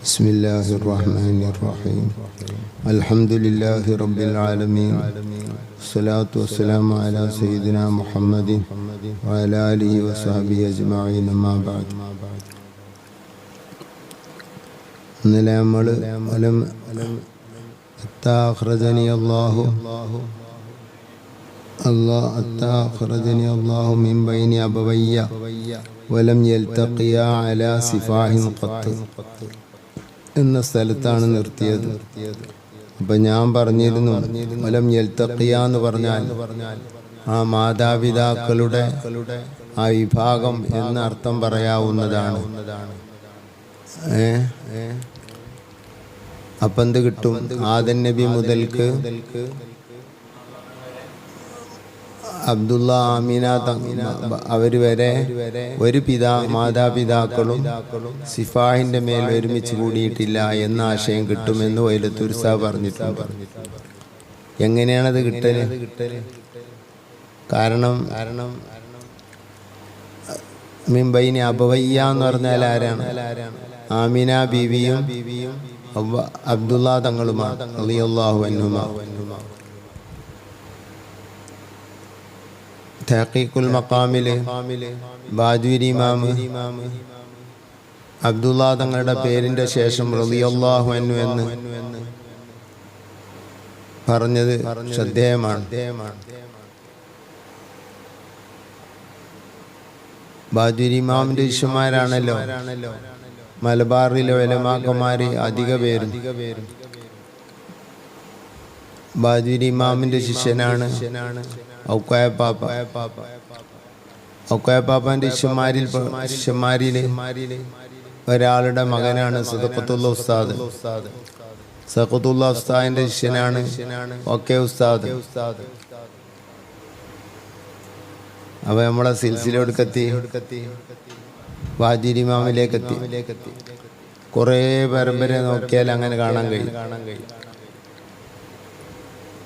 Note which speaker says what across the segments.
Speaker 1: بسم الله الرحمن الرحيم الحمد لله رب العالمين الصلاة والسلام على سيدنا محمد وعلى آله وصحبه أجمعين أما بعد أخرجني الله من بين أبوي ولم يلتقيا على سفاح قط എന്ന സ്ഥലത്താണ് നിർത്തിയത്. അപ്പം ഞാൻ പറഞ്ഞിരുന്നു, വലം യൽതഖിയ എന്ന് പറഞ്ഞാൽ ആ മാതാപിതാക്കളുടെ ആ വിഭാഗം എന്നർത്ഥം പറയാവുന്നതാണ്. അപ്പം എന്ത് കിട്ടും? ആദം നബി മുതൽക്ക് അബ്ദുള്ള, ആമിന അവർ വരെ ഒരു മാതാപിതാക്കളും സിഫാഹിന്റെ മേൽ ഒരുമിച്ച് കൂടിയിട്ടില്ല എന്ന ആശയം കിട്ടുമെന്ന് വൈലത്തൂർ സാഹ് പറഞ്ഞിട്ടുണ്ട്. എങ്ങനെയാണത് കിട്ടല്? കാരണം മിൻബൈനി അബവയ്യ എന്ന് പറഞ്ഞാൽ ആരാണ്? ആമിന ബീവിയും അബ്ദുള്ള തങ്ങളുമാണ് റളിയല്ലാഹു അൻഹുമാ. തഹഖീഖുൽ മഖാമില് ബാജൂരി ഇമാമ് അബ്ദുള്ള തങ്ങളുടെ പേരിന്റെ ശേഷം റളിയല്ലാഹു അൻഹു എന്ന് പറഞ്ഞത് ശ്രദ്ധേയമാണ്. ബാജൂരി ഇമാമിന്റെ ശിഷ്യന്മാരാണല്ലോ മലബാറിലെ ഉലമാക്കന്മാര് അധിക പേരും. ബാജൂരി ഇമാമിന്റെ ശിഷ്യനാണ് ഔക്കോയപ്പാപ്പാന്റെ ശിഷ്യന്മാരിൽ ഒരാളുടെ മകനാണ് സദഖത്തുള്ള ഉസ്താദ്. സദഖത്തുള്ള ഉസ്താദിന്റെ ശിഷ്യനാണ് ഉസ്താദ്. അപ്പൊ നമ്മളെ സിൽസിലെടുക്കെത്തി ബാജൂരി ഇമാമിലേക്ക് എത്തി. കുറേ പരമ്പര നോക്കിയാൽ അങ്ങനെ കാണാൻ കഴിയും.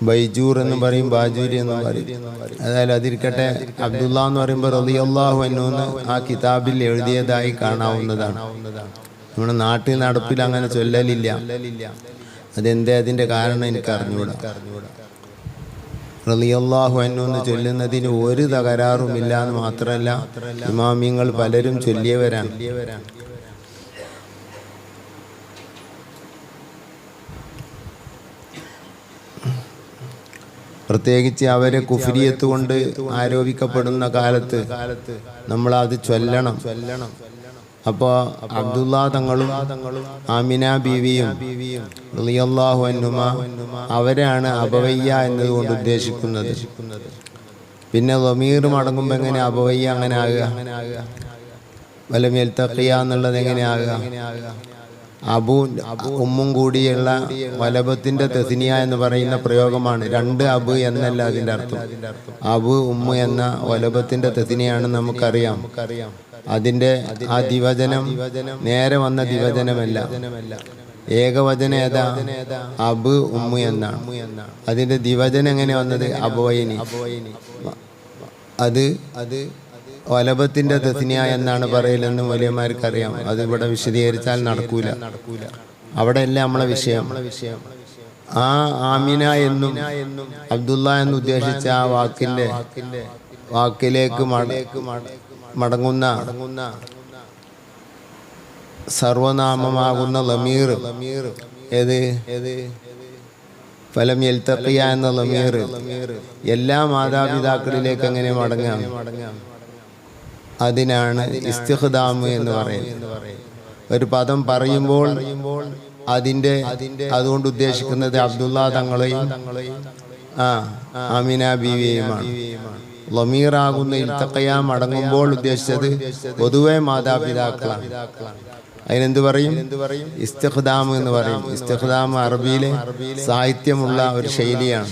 Speaker 1: ബൈജൂർ എന്ന് പറയും, ബാജൂരി എന്ന് പറയും. അതായത് അതിരിക്കട്ടെ, അബ്ദുള്ള എന്ന് പറയുമ്പോൾ റളിയല്ലാഹു അൻഹു എന്ന് ആ കിതാബിൽ എഴുതിയതായി കാണാവുന്നതാണ്. നമ്മുടെ നാട്ടിൽ നടപ്പിൽ അങ്ങനെ ചൊല്ലലില്ല. അതെന്തേ? അതിന്റെ കാരണം എനിക്ക് അറിഞ്ഞൂടാ. റളിയല്ലാഹു അൻഹു എന്ന് ചൊല്ലുന്നതിന് ഒരു തകരാറുമില്ല എന്ന് മാത്രമല്ല, ഇമാമിങ്ങൾ പലരും ചൊല്ലിയവരാണ്. പ്രത്യേകിച്ച് അവരെ കുഫ്രിയത്ത് കൊണ്ട് ആരോപിക്കപ്പെടുന്ന കാലത്ത് നമ്മൾ അത് ചൊല്ലണം. അപ്പോൾ അബ്ദുള്ള തങ്ങളും ആമിന ബീവിയും റളിയല്ലാഹു അൻഹുമാ അവരാണ് അബവയ്യ എന്നതുകൊണ്ട് ഉദ്ദേശിക്കുന്നത്. പിന്നെ ലമീർ മടങ്ങുമ്പോൾ എങ്ങനെ അബവയ്യ അങ്ങനെ ആകുക? വലം യൽതഖിയ എന്നുള്ളത് എങ്ങനെ ആകുക? അബു ഉമ്മും കൂടിയുള്ള വലബത്തിന്റെ തസ്നിയ എന്ന് പറയുന്ന പ്രയോഗമാണ്. രണ്ട് അബു എന്നല്ല അതിന്റെ അർത്ഥം. അബു ഉമ്മു എന്ന വലബത്തിന്റെ തസ്നിയാണ് നമുക്കറിയാം. അതിന്റെ ആ ദിവചനം നേരെ വന്ന ദിവചനമല്ല. ഏകവചന ഏതാ? അബു ഉമ്മു എന്നാണ്. അതിന്റെ ദിവചനം എങ്ങനെ വന്നത്? അബുവൈനി. അത് വലബത്തിന്റെ തസ്നിയ എന്നാണ് പറയലെന്ന് വലിയമാർക്കറിയാം. അത് ഇവിടെ വിശദീകരിച്ചാൽ നടക്കൂല. അവിടെയല്ല നമ്മളെ വിഷയം. ആ ആമിന എന്നും അബ്ദുള്ള എന്ന് ഉദ്ദേശിച്ച ആ വാക്കിലേക്ക് മടങ്ങുന്ന സർവനാമമാകുന്ന ലമീർ ഏത്? ഫലം യൽതഖിയ എന്ന ലമീർ എല്ലാ മാതാപിതാക്കളിലേക്ക് എങ്ങനെ മടങ്ങാം? അതിനാണ് ഇസ്തിഖ്ദാം എന്ന് പറയുന്നത്. ഒരു പദം പറയുമ്പോൾ അതുകൊണ്ട് ഉദ്ദേശിക്കുന്നത് അബ്ദുള്ള തങ്ങളെയും ആമിന ബീവിയെയുമാണ്. ലമീറാകുന്ന ഇൽതഖിയ മടങ്ങുമ്പോൾ ഉദ്ദേശിച്ചത് പൊതുവെ മാതാപിതാക്കളാണ്. അതിനെന്ത് പറയും? ഇസ്തിഖ്ദാം എന്ന് പറയും. ഇസ്തിഖ്ദാം അറബിയിലെ സാഹിത്യമുള്ള ഒരു ശൈലിയാണ്.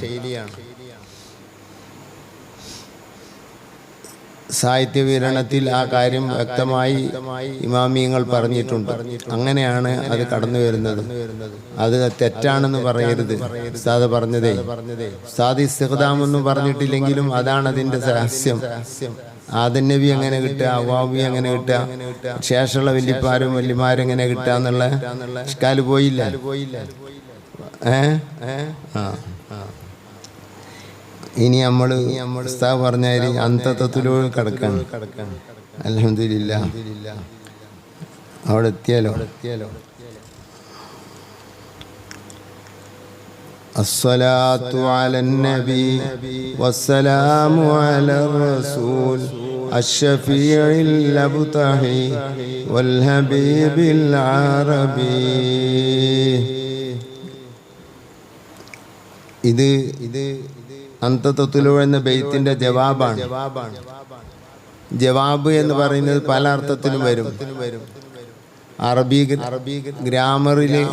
Speaker 1: സാഹിത്യ വിവരണത്തിൽ ആ കാര്യം വ്യക്തമായി ഇമാമിയങ്ങൾ പറഞ്ഞിട്ടുണ്ട്. അങ്ങനെയാണ് അത് കടന്നു വരുന്നത്. അത് തെറ്റാണെന്ന് പറയരുത്. ഉസ്താദ് പറഞ്ഞതേ, ഉസ്താദ് ഇസ്തിഖ്ദാം ഒന്നും പറഞ്ഞിട്ടില്ലെങ്കിലും അതാണ് അതിന്റെ രഹസ്യം. ആദം നബി എങ്ങനെ കിട്ടുക, ഹവ്വാബി എങ്ങനെ കിട്ടുക, ശേഷമുള്ള വല്യപ്പാരും വല്യമാരും എങ്ങനെ കിട്ടുക എന്നുള്ള ഇഷ്കാല് പോയില്ല. ഇനി നമ്മൾ ഉസ്താദ് പറഞ്ഞാൽ അന്തത്വത്തിലൂടെ കിടക്കാണ്. അൽഹംദുലില്ലാഹ് അവിടെ എത്തിയാലോ. അസ്സലാത്തു അലൻ നബി വസ്സലാമു അലർ റസൂൽ അഷ്ശഫീഇൽ അബ്തഹി വൽ ഹബീബിൽ അറബി. ഇത് അന്തത്വത്തിലൂടെ എന്ന ബെയ്ത്തിന്റെ ജവാബാണ്. ജവാബ് എന്ന് പറയുന്നത് പല അർത്ഥത്തിലും വരും. അറബി ഗ്രാമറില്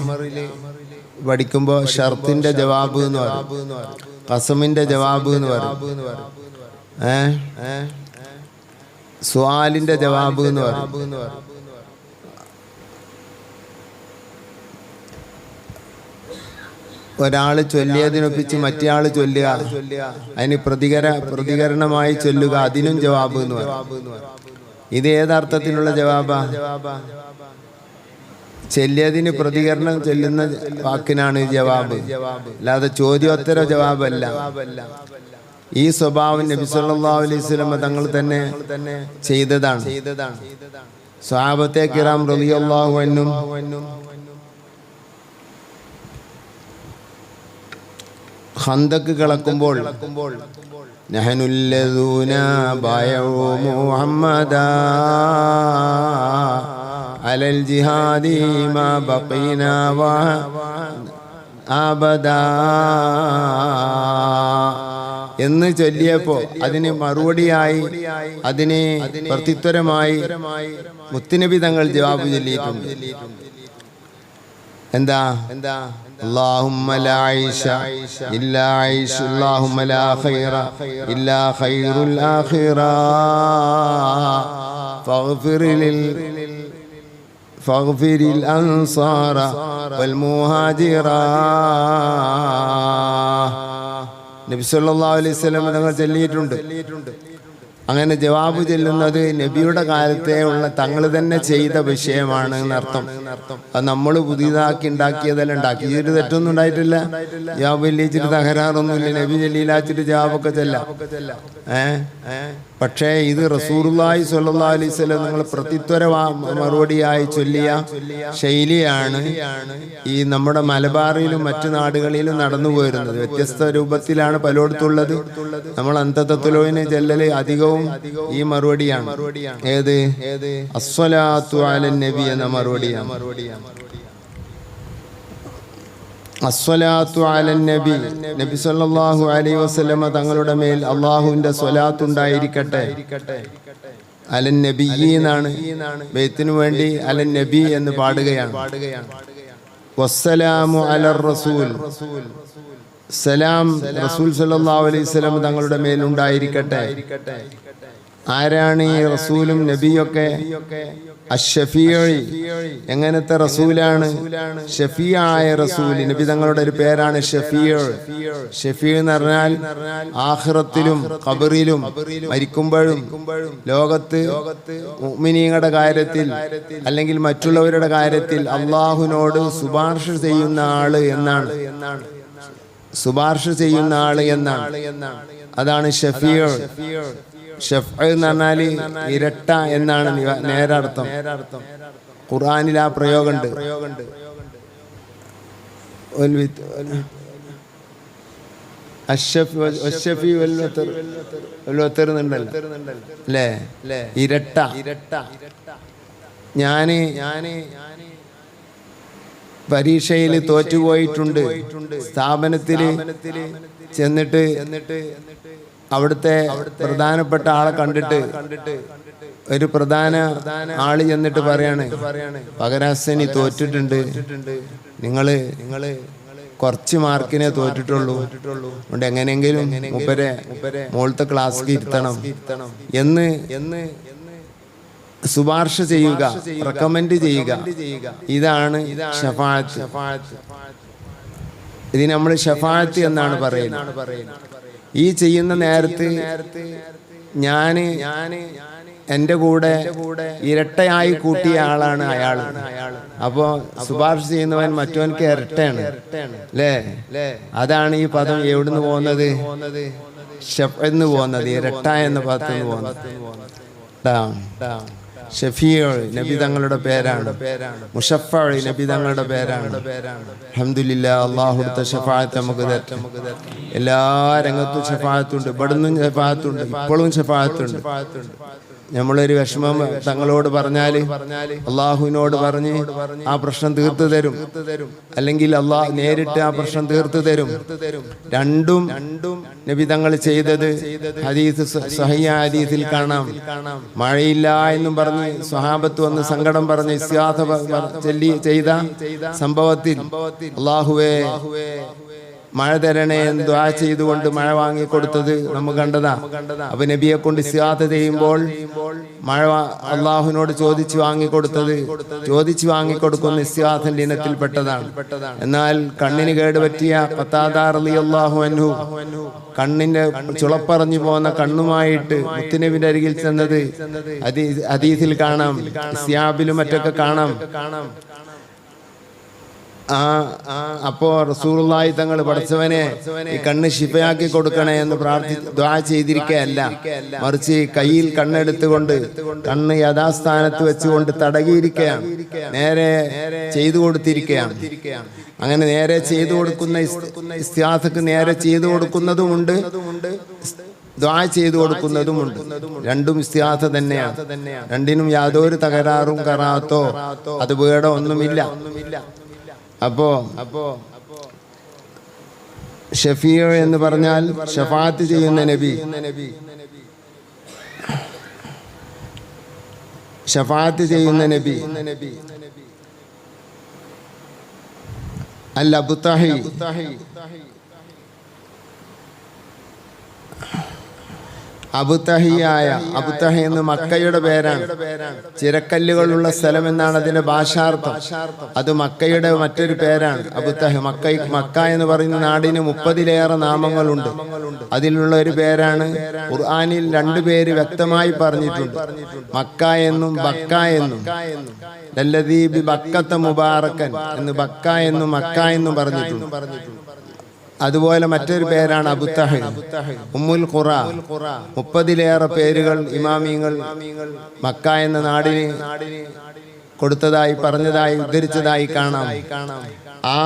Speaker 1: പഠിക്കുമ്പോൾ ഷർത്തിന്റെ ജവാബ് എന്ന് പറയും, ഖസമിന്റെ ജവാബ് എന്ന് പറയും, സുആലിന്റെ ജവാബ് എന്ന് പറയും. ഒരാള് ചൊല്ലിയതിനൊപ്പിച്ച് മറ്റേയാള് ചൊല്ലുക, അതിന് പ്രതികരണമായി ചൊല്ലുക, അതിനും ജവാബ് എന്ന് പറയും. ഇത് ഏതർത്ഥത്തിലുള്ള ജവാബാ? ചൊല്ലിയതിന് പ്രതികരണം ചൊല്ലുന്ന വാക്കിനാണ് ജവാബ്, അല്ലാതെ ചോദ്യോത്തര ജവാബല്ല. ഈ സ്വഭാവം നബി സല്ലല്ലാഹു അലൈഹി വസല്ലം തങ്ങൾ തന്നെ ചെയ്തതാണ്. സ്വഹാബത്തെ കിറാം റളിയല്ലാഹു അൻഹും ഖന്തക്ക് കിളക്കുമ്പോൾ നഹനുല്ലദൂന ബയഉ മുഹമ്മദാ അലൽ ജിഹാദി മാ ബഖീനാ വ അബദാ എന്ന് ചൊല്ലിയപ്പോൾ അതിന് മറുപടിയായി, അതിന് പ്രത്യുത്തരമായി മുത്തുനബി തങ്ങൾ ജവാബ് ചൊല്ലിയിട്ടുണ്ട്. എന്താ? اللهم لا عيش إلا عيش اللهم لا خير إلا خير الآخرة فاغفر الأنصار والمهاجرة. നബി സല്ലല്ലാഹു അലൈഹി വസല്ലം തങ്ങൾ ചൊല്ലിയിട്ടുണ്ട്. അങ്ങനെ ജവാബ് ചെല്ലുന്നത് നബിയുടെ കാലത്തെ ഉള്ള തങ്ങൾ തന്നെ ചെയ്ത വിഷയമാണ് എന്നർത്ഥം. അത് നമ്മൾ പുതിയതാക്കി ഉണ്ടാക്കിയതെല്ലാം ഉണ്ടാക്കി. ഇതൊരു തെറ്റൊന്നും ഉണ്ടായിട്ടില്ല. ജവാബ് ചെല്ലിച്ചിട്ട് തകരാറൊന്നുമില്ല. നബി ചെല്ലിയിലാച്ചിട്ട് ജവാബൊക്കെ ചെല്ലാം. പക്ഷേ ഇത് റസൂലുള്ളാഹി സ്വല്ലല്ലാഹു അലൈഹി വസല്ലം നിങ്ങൾ പ്രത്യുത്തര മറുപടിയായി ചൊല്ലിയ ശൈലിയാണ് ഈ നമ്മുടെ മലബാറിലും മറ്റു നാടുകളിലും നടന്നു പോയിരുന്നത്. വ്യത്യസ്ത രൂപത്തിലാണ് പലയിടത്തുള്ളത്. നമ്മൾ അന്തത്വത്തിലോന് ചെല്ലല് അധികവും ഈ മറുപടിയാണ്. ഏത്? അസ്സലാത്തു അലൻ നബി എന്ന മറുപടിയാണ്. അസ്സലാത്തു അലൻ നബി, നബി സല്ലല്ലാഹു അലൈഹി വസല്ലമ തങ്ങളുടെ മേൽ അല്ലാഹുവിന്റെ സ്വലാത്ത് ഉണ്ടായിരിക്കട്ടെ. അലൻ നബി എന്നാണ് ബൈത്തിനു വേണ്ടി അലൻ നബി എന്ന് പാടുകയാണ്. വസ്സലാമു അലർ റസൂൽ, സലാം റസൂൽ സല്ലല്ലാഹു അലൈഹി വസല്ലം തങ്ങളുടെ മേൽ ഉണ്ടായിരിക്കട്ടെ. ആരാണ് ഈ റസൂലും നബിയൊക്കെ? അഷ്ശഫീഇ, എങ്ങനത്തെ റസൂലാണ്? ഷഫീആയ റസൂൽ. നബി തങ്ങളുടെ ഒരു പേരാണ് ഷഫീഇ. ഷഫീഇ എന്ന് പറഞ്ഞാൽ ആഖിറത്തിലും ഖബറിലും മരിക്കുമ്പോഴും ലോകത്ത് മുഅ്മിനീങ്ങളുടെ കാര്യത്തിൽ അല്ലെങ്കിൽ മറ്റുള്ളവരുടെ കാര്യത്തിൽ അല്ലാഹുവിനോട് ശുപാർശ ചെയ്യുന്ന ആള് എന്നാണ്. ശുപാർശ ചെയ്യുന്ന ആള് എന്നാണ്. അതാണ് ഷഫീഇ. ഷഫ്അ എന്ന് പറഞ്ഞാൽ ഇരട്ട എന്നാണ് നേരർത്ഥം. ഖുർആനിൽ ആ പ്രയോഗമുണ്ട്. അല്ലേ? ഇരട്ട. ഞാന് പരീക്ഷയിൽ തോറ്റുപോയിട്ടുണ്ട്. സ്ഥാപനത്തിൽ ചെന്നിട്ട് അവിടുത്തെ പ്രധാനപ്പെട്ട ആളെ കണ്ടിട്ട് ഒരു പ്രധാന ആള് ചെന്നിട്ട് പറയാണ്, പകരാസനി തോറ്റിട്ടുണ്ട്, നിങ്ങള് കുറച്ച് മാർക്കിനെ തോറ്റിട്ടുള്ളൂ, അതുകൊണ്ട് എങ്ങനെയെങ്കിലും മുപ്പരെ മോളത്തെ ക്ലാസ്സിൽ ഇരുത്തണം എന്ന് ശുപാർശ ചെയ്യുക, റെക്കമെൻഡ് ചെയ്യുക. ഇതാണ് ഷഫാഅത്ത്. ഇതിന് നമ്മൾ ഷഫാഅത്ത് എന്നാണ് പറയുന്നത്. ഈ ചെയ്യുന്ന നേരത്ത് ഞാന് എൻ്റെ കൂടെ ഇരട്ടയായി കൂട്ടിയ ആളാണ് അയാൾ. അപ്പോൾ ശുപാർശ ചെയ്യുന്നവൻ മറ്റവൻക്ക് ഇരട്ടയാണ് അല്ലേ? അതാണ് ഈ പദം എവിടുന്ന് പോകുന്നത്? എന്ന് പോകുന്നത് ഇരട്ട എന്ന പദത്തിന് പോകുന്നത്. ഷഫീഉ നബി തങ്ങളുടെ പേരാണ്. മുഷഫ്ഫഉ നബി തങ്ങളുടെ പേരാണ്. അൽഹംദുലില്ലാഹ്, അല്ലാഹു കൊടുത്ത ശഫാഅത്ത് നമുക്ക് തരട്ടെ. എല്ലാ രംഗത്തും ശഫാഅത്തുണ്ട്. ഇവിടുന്നും ശഫാഅത്തുണ്ട്, ഇപ്പോഴും ശഫാഅത്തുണ്ട്. നമ്മളൊരു വിഷമം തങ്ങളോട് പറഞ്ഞാൽ അള്ളാഹുവിനോട് പറഞ്ഞ് ആ പ്രശ്നം തീർത്തു തരും, അല്ലെങ്കിൽ അള്ളാഹ് നേരിട്ട് ആ പ്രശ്നം തീർത്തു തരും. രണ്ടും നബി തങ്ങൾ ചെയ്തത് ഹദീസ് സഹിഹ ഹദീസിൽ കാണാം. മഴയില്ല എന്നും പറഞ്ഞ് സ്വഹാബത്ത് വന്ന് സങ്കടം പറഞ്ഞ് ഇസ്തിഗാസ ചൊല്ലി ചെയ്ത സംഭവത്തിൽ അള്ളാഹുവേ മഴ തരണേ എന്ന് ദുആ ചെയ്തുകൊണ്ട് മഴ വാങ്ങിക്കൊടുത്തത് നമ്മൾ കണ്ടതാ. അപ്പൊ നബിയെ കൊണ്ട് ഇസ്തിഗാസ ചെയ്യുമ്പോൾ മഴ അള്ളാഹുവിനോട് ചോദിച്ചു വാങ്ങിക്കൊടുക്കുന്ന ഇസ്തിഗാസന്റെ ഇനത്തിൽപ്പെട്ടതാണ്. എന്നാൽ കണ്ണിന് കേടുപറ്റിയ ഖതാദ റളിയല്ലാഹു അൻഹു കണ്ണിന്റെ ചുളപ്പറഞ്ഞു പോകുന്ന കണ്ണുമായിട്ട് മുത്തുനബിന്റെ അരികിൽ ചെന്നത് ഹദീസിൽ കാണാം, സിയാബിലും മറ്റൊക്കെ കാണാം. അപ്പോ റസൂലുള്ളാഹി തങ്ങൾ പഠിച്ചവനെ ഈ കണ്ണ് ശിഫയാക്കി കൊടുക്കണേ എന്ന് ദുആ ചെയ്തിരിക്കുകയല്ല, മറിച്ച് കയ്യിൽ കണ്ണെടുത്തുകൊണ്ട് കണ്ണ് യഥാസ്ഥാനത്ത് വെച്ചുകൊണ്ട് തടകിയിരിക്കുകയാണ്, നേരെ ചെയ്തു കൊടുത്തിരിക്കുകയാണ്. അങ്ങനെ നേരെ ചെയ്തു കൊടുക്കുന്ന ഇസ്തിഗാസക്ക് നേരെ ചെയ്തു കൊടുക്കുന്നതുമുണ്ട്, ദുആ ചെയ്തു കൊടുക്കുന്നതുമുണ്ട്. രണ്ടും ഇസ്തിഗാസ തന്നെയാണ്. രണ്ടിനും യാതൊരു തകരാറും കറാത്തോ അത് വേടോ ഒന്നുമില്ല. അപ്പോ ഷഫീഉ എന്ന് പറഞ്ഞാൽ ശഫാഅത്ത് ചെയ്യുന്ന നബി. ശഫാഅത്ത് ചെയ്യുന്ന നബി. അൽ അബ്തഹി അബുതഹിയായ, അബുതഹി എന്ന് മക്കയുടെ പേരാണ്. ചിരക്കല്ലുകളുള്ള സ്ഥലം എന്നാണ് അതിന്റെ ഭാഷാർത്ഥം. അത് മക്കയുടെ മറ്റൊരു പേരാണ് അബുതഹി. മക്ക എന്ന് പറയുന്ന നാടിന് 30-ലേറെ നാമങ്ങളുണ്ട്. അതിലുള്ള ഒരു പേരാണ് ഖുർആനിൽ 2 പേര് വ്യക്തമായി പറഞ്ഞിട്ടുണ്ട്, മക്ക എന്നും ബക്ക എന്നും. ലല്ലദീ ബി ബക്കത്ത മുബാറക്കൻ എന്ന് ബക്ക എന്നും മക്ക എന്നും പറഞ്ഞിട്ടുണ്ട്. അതുപോലെ മറ്റൊരു പേരാണ് അബുതഹി, ഉമ്മുൽ ഖുറ. 30-ലേറെ പേരുകൾ ഇമാമിങ്ങൾ മക്ക എന്ന നാടിന് കൊടുത്തതായി പറഞ്ഞതായി ഉദ്ധരിച്ചതായി കാണാം. ആ